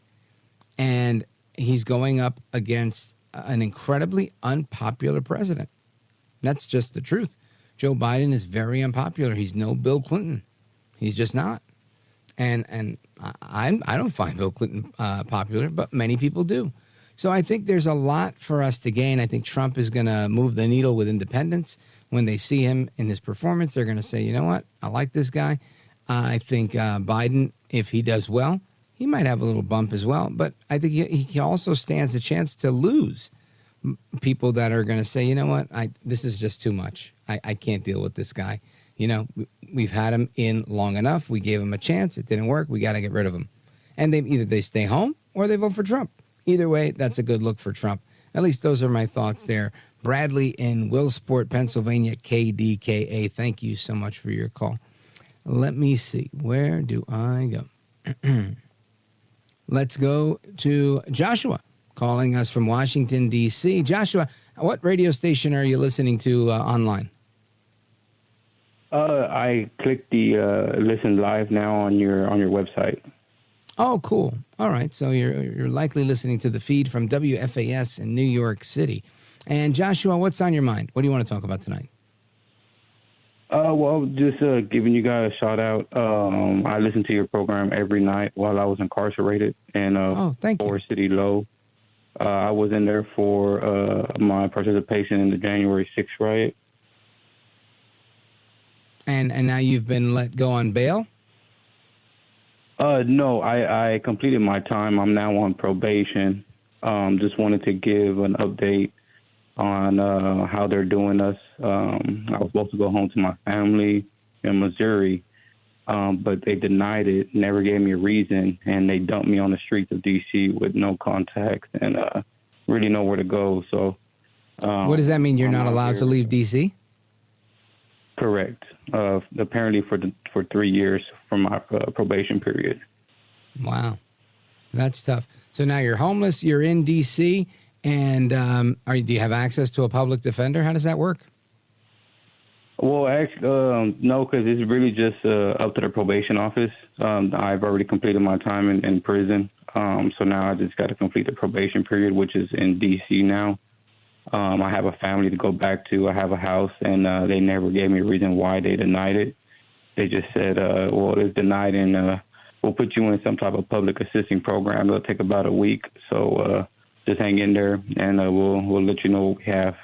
S2: And he's going up against an incredibly unpopular president. That's just the truth. Joe Biden is very unpopular. He's no Bill Clinton. He's just not. And I don't find Bill Clinton popular, but many people do. So I think there's a lot for us to gain. I think Trump is going to move the needle with independents. When they see him in his performance, they're going to say, you know what? I like this guy. I think Biden, if he does well, he might have a little bump as well. But I think he also stands a chance to lose people that are going to say, you know what? This is just too much. I can't deal with this guy. We've had him in long enough. We gave him a chance. It didn't work. We got to get rid of him. And either they stay home or they vote for Trump. Either way, that's a good look for Trump. At least those are my thoughts there. Bradley in Willisport, Pennsylvania, KDKA. Thank you so much for your call. Let me see. Where do I go? Let's go to Joshua calling us from Washington, D.C. Joshua, what radio station are you listening to online?
S22: I clicked the listen live now on your website.
S2: Oh, cool. All right, so you're likely listening to the feed from WFAS in New York City. And Joshua, what's on your mind? What do you want to talk about tonight?
S9: Well, just giving you guys a shout out. I listen to your program every night while I was incarcerated in Forest City Low. I was in there for my participation in the January 6th riot.
S2: And now you've been let go on bail?
S9: No, I completed my time. I'm now on probation. Just wanted to give an update on how they're doing us. I was supposed to go home to my family in Missouri, but they denied it, never gave me a reason, and they dumped me on the streets of D.C. with no contacts and really nowhere to go. So,
S2: what does that mean? You're not allowed to leave D.C.?
S9: Correct. Apparently for 3 years from my probation period.
S2: Wow, that's tough. So now you're homeless. You're in D.C. And do you have access to a public defender? How does that work?
S9: Well, actually, no, because it's really just up to the probation office. I've already completed my time in prison. So now I just got to complete the probation period, which is in D.C. now. I have a family to go back to. I have a house, and they never gave me a reason why they denied it. They just said, well, it's denied, and we'll put you in some type of public assisting program. It'll take about a week. So just hang in there, and we'll let you know what we have.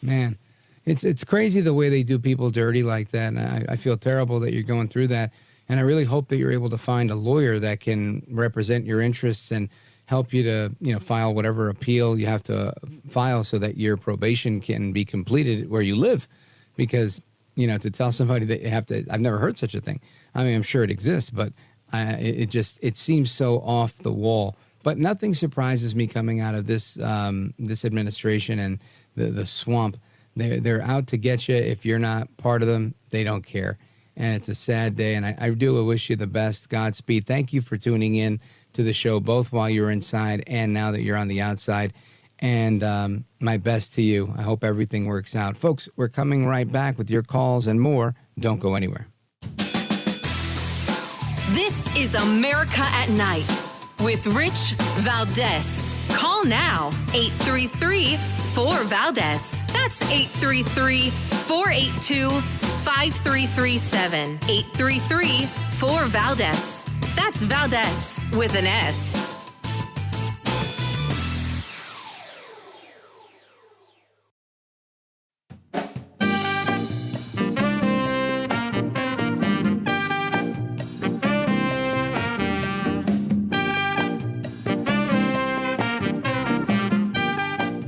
S2: Man, it's crazy the way they do people dirty like that, and I feel terrible that you're going through that. And I really hope that you're able to find a lawyer that can represent your interests and help you to, file whatever appeal you have to file so that your probation can be completed where you live. Because, to tell somebody that you have to, I've never heard such a thing. I mean, I'm sure it exists, but it seems so off the wall. But nothing surprises me coming out of this this administration and the swamp. They're out to get you. If you're not part of them, they don't care. And it's a sad day. And I do wish you the best. Godspeed. Thank you for tuning in to the show, both while you were inside and now that you're on the outside. And my best to you. I hope everything works out. Folks, we're coming right back with your calls and more. Don't go anywhere.
S1: This is America at Night with Rich Valdez. Call now, 833-4-VALDEZ. That's 833-482-5337. 833-4-VALDEZ. That's Valdez with an S.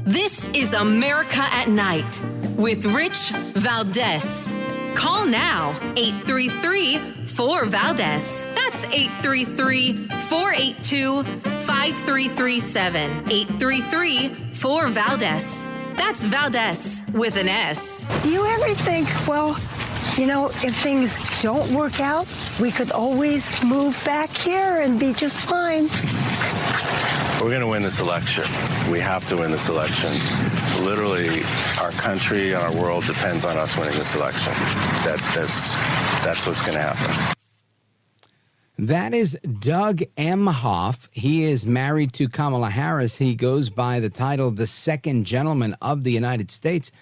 S1: This is America at Night with Rich Valdez. Call now, 833-4-VALDEZ. That's 833-482-5337. 833-4-VALDEZ. That's Valdez with an S.
S22: Do you ever think, well, if things don't work out, we could always move back here and be just fine?
S23: We're going to win this election. We have to win this election. Literally, our country and our world depends on us winning this election. That's what's going to happen.
S2: That is Doug Emhoff. He is married to Kamala Harris. He goes by the title, the second gentleman of the United States.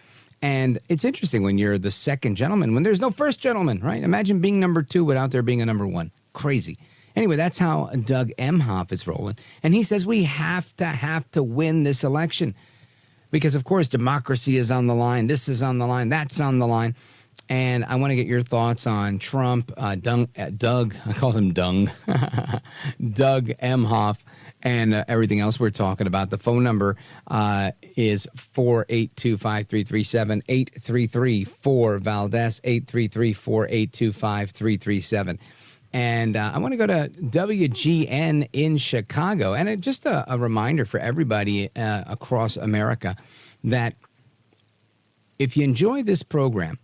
S2: And it's interesting when you're the second gentleman, when there's no first gentleman, right? Imagine being number two without there being a number one. Crazy. Anyway, that's how Doug Emhoff is rolling. And he says we have to win this election because, of course, democracy is on the line. This is on the line. That's on the line. And I want to get your thoughts on Trump, Doug, I call him Dung, Doug Emhoff, and everything else we're talking about. The phone number is 482-5337, 833-4-VALDEZ, 833-482-5337. And I want to go to WGN in Chicago. And just a reminder for everybody across America that if you enjoy this program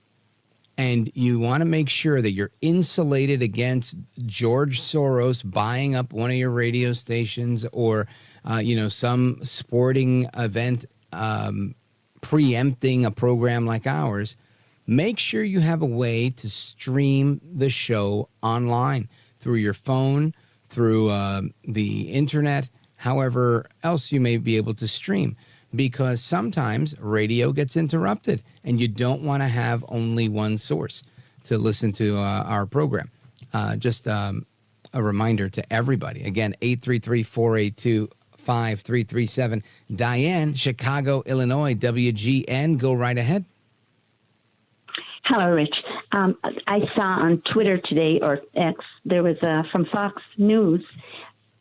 S2: and you want to make sure that you're insulated against George Soros buying up one of your radio stations or, some sporting event preempting a program like ours, make sure you have a way to stream the show online through your phone, through the internet, however else you may be able to stream, because sometimes radio gets interrupted and you don't want to have only one source to listen to our program. Just a reminder to everybody. Again, 833-482-5337. Diane, Chicago, Illinois, WGN. Go right ahead.
S7: Hello, Rich. I saw on Twitter today, or X, there was from Fox News.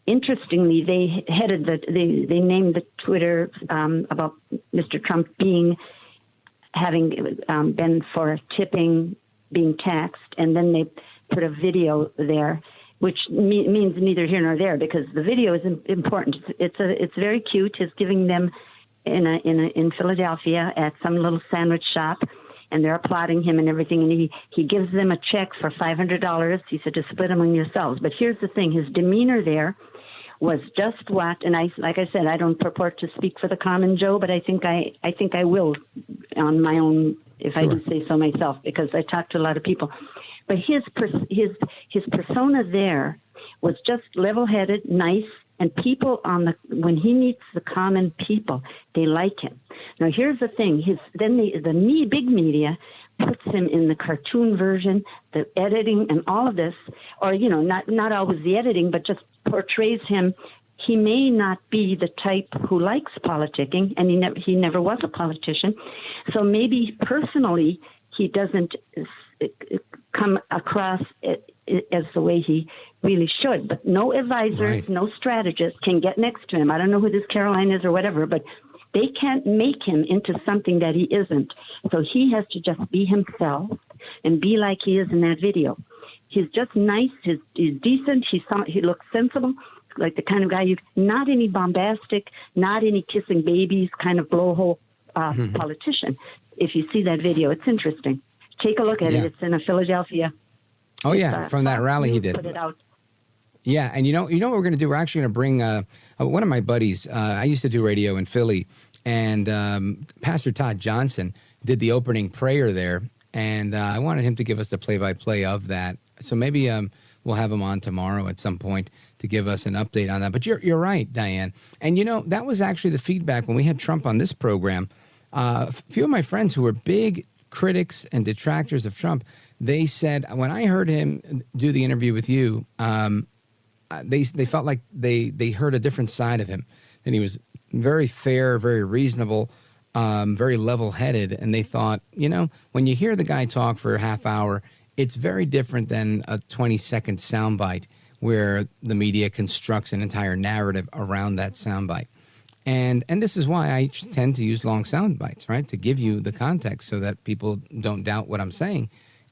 S7: Interestingly, they they named the Twitter about Mr. Trump having been for tipping, being taxed, and then they put a video there, which means neither here nor there, because the video is important. It's very cute. He's giving them in Philadelphia at some little sandwich shop, and they're applauding him and everything. And he gives them a check for $500. He said to split among yourselves. But here's the thing: his demeanor there was just what, and like I said, I don't purport to speak for the common Joe, but I think I will on my own, if sure. I do say so myself, because I talk to a lot of people. But his persona there was just level-headed, nice, and people when he meets the common people, they like him. Now here's the thing: the big media puts him in the cartoon version, the editing, and all of this, or not always the editing, but just portrays him. He may not be the type who likes politicking, and he never was a politician. So maybe personally he doesn't come across as the way he really should. But no advisors, right. No strategists can get next to him. I don't know who this Caroline is or whatever, but they can't make him into something that he isn't. So he has to just be himself and be like he is in that video. He's just nice. He's decent. He looks sensible, like the kind of guy not any bombastic, not any kissing babies kind of blowhole politician. If you see that video, it's interesting. Take a look at it. It's in Philadelphia.
S2: Oh, yeah, from that rally he did.
S7: Put it out.
S2: Yeah, and you know what we're going to do? We're actually going to bring one of my buddies. I used to do radio in Philly, and Pastor Todd Johnson did the opening prayer there, and I wanted him to give us the play-by-play of that. So maybe we'll have him on tomorrow at some point to give us an update on that. But you're right, Diane. And, that was actually the feedback when we had Trump on this program. A few of my friends who were big critics and detractors of Trump, they said, when I heard him do the interview with you, they felt like they heard a different side of him. And he was very fair, very reasonable, very level-headed. And they thought, when you hear the guy talk for a half hour, it's very different than a 20-second soundbite where the media constructs an entire narrative around that soundbite. And this is why I tend to use long sound bites, right, to give you the context so that people don't doubt what I'm saying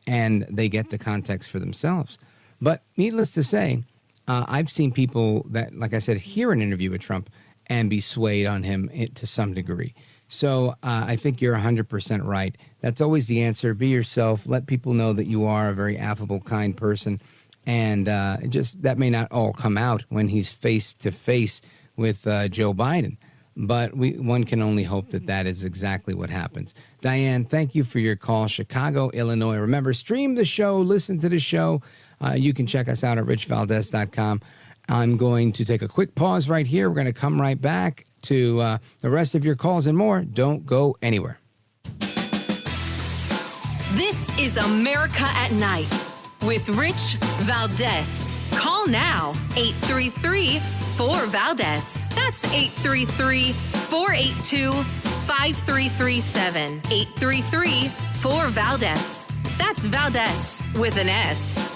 S2: and they get the context for themselves. But needless to say, I've seen people that, like I said, hear an interview with Trump and be swayed on him to some degree. So I think you're 100% right. That's always the answer. Be yourself. Let people know that you are a very affable, kind person. And just that may not all come out when he's face-to-face with Joe Biden. But one can only hope that is exactly what happens. Diane, thank you for your call. Chicago, Illinois. Remember, stream the show, listen to the show. You can check us out at richvaldez.com. I'm going to take a quick pause right here. We're going to come right back to the rest of your calls and more. Don't go anywhere.
S1: This is America at Night with Rich Valdez. Call now, 833-4VALDEZ. That's 833-482-5337. 833-4VALDEZ. That's Valdez with an S.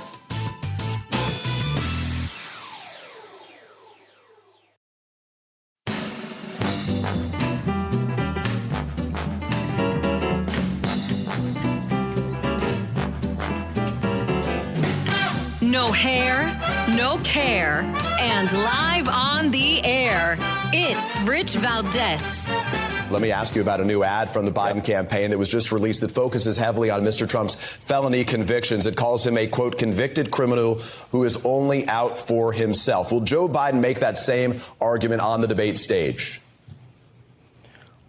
S1: No hair, no care, and live on the air, it's Rich Valdez.
S10: Let me ask you about a new ad from the Biden campaign that was just released that focuses heavily on Mr. Trump's felony convictions. It calls him a, quote, convicted criminal who is only out for himself. Will Joe Biden make that same argument on the debate stage?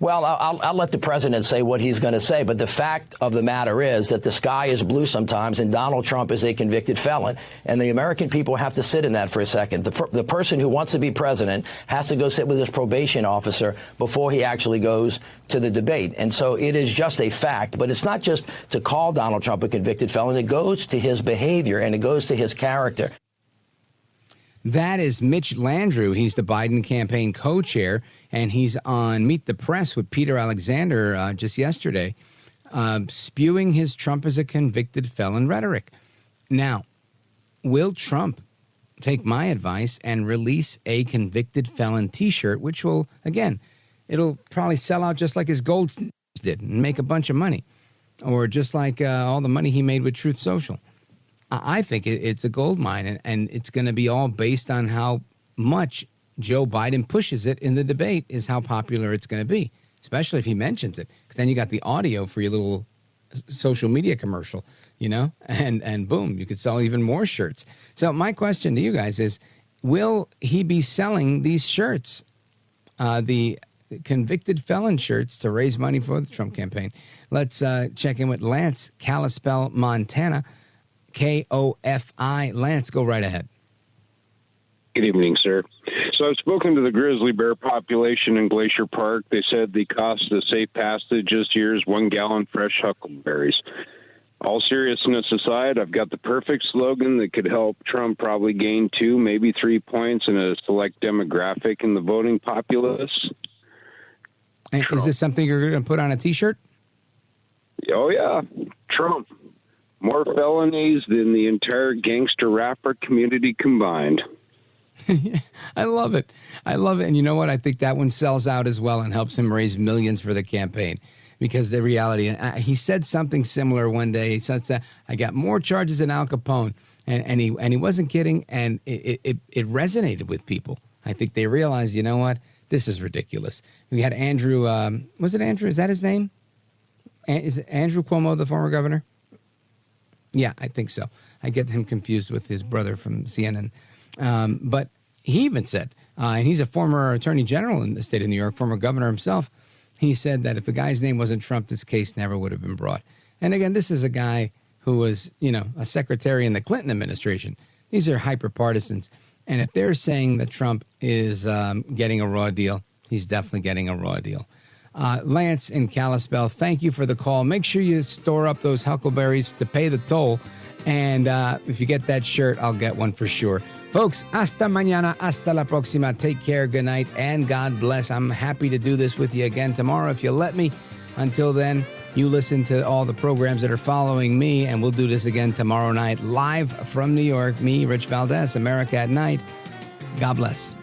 S8: Well, I'll let the president say what he's going to say, but the fact of the matter is that the sky is blue sometimes, and Donald Trump is a convicted felon. And the American people have to sit in that for a second. The person who wants to be president has to go sit with his probation officer before he actually goes to the debate. And so it is just a fact, but it's not just to call Donald Trump a convicted felon. It goes to his behavior and it goes to his character.
S2: That is Mitch Landrieu. He's the Biden campaign co-chair, and he's on Meet the Press with Peter Alexander just yesterday, spewing his Trump as a convicted felon rhetoric. Now, will Trump take my advice and release a convicted felon T-shirt, which will, again, it'll probably sell out just like his gold did and make a bunch of money, or just like all the money he made with Truth Social? I think it's a gold mine, and it's going to be all based on how much Joe Biden pushes it in the debate is how popular it's going to be, especially if he mentions it, because then you got the audio for your little social media commercial, and boom, you could sell even more shirts. So my question to you guys is, will he be selling these shirts, the convicted felon shirts, to raise money for the Trump campaign? Let's check in with Lance, Kalispell, Montana. KOFI. Lance, go right ahead.
S12: Good evening, sir. So I've spoken to the grizzly bear population in Glacier Park. They said the cost of safe passage this year is 1 gallon fresh huckleberries. All seriousness aside, I've got the perfect slogan that could help Trump probably gain 2, maybe 3 points in a select demographic in the voting populace.
S2: And is this something you're going to put on a T-shirt?
S12: Oh, yeah. Trump. More felonies than the entire gangster rapper community combined.
S2: I love it. I love it. And you know what? I think that one sells out as well and helps him raise millions for the campaign. Because the reality, he said something similar one day. He said, I got more charges than Al Capone. And he wasn't kidding. And it resonated with people. I think they realized, you know what? This is ridiculous. We had Andrew, was it Andrew? Is that his name? Is it Andrew Cuomo, the former governor? Yeah, I think so. I get him confused with his brother from CNN. But he even said, and he's a former attorney general in the state of New York, former governor himself. He said that if the guy's name wasn't Trump, this case never would have been brought. And again, this is a guy who was, a secretary in the Clinton administration. These are hyper partisans. And if they're saying that Trump is getting a raw deal, he's definitely getting a raw deal. Lance in Kalispell, thank you for the call. Make sure you store up those huckleberries to pay the toll. And if you get that shirt, I'll get one for sure. Folks, hasta mañana, hasta la próxima. Take care, good night, and God bless. I'm happy to do this with you again tomorrow if you let me. Until then, you listen to all the programs that are following me, and we'll do this again tomorrow night, live from New York. Me, Rich Valdez, America at Night. God bless.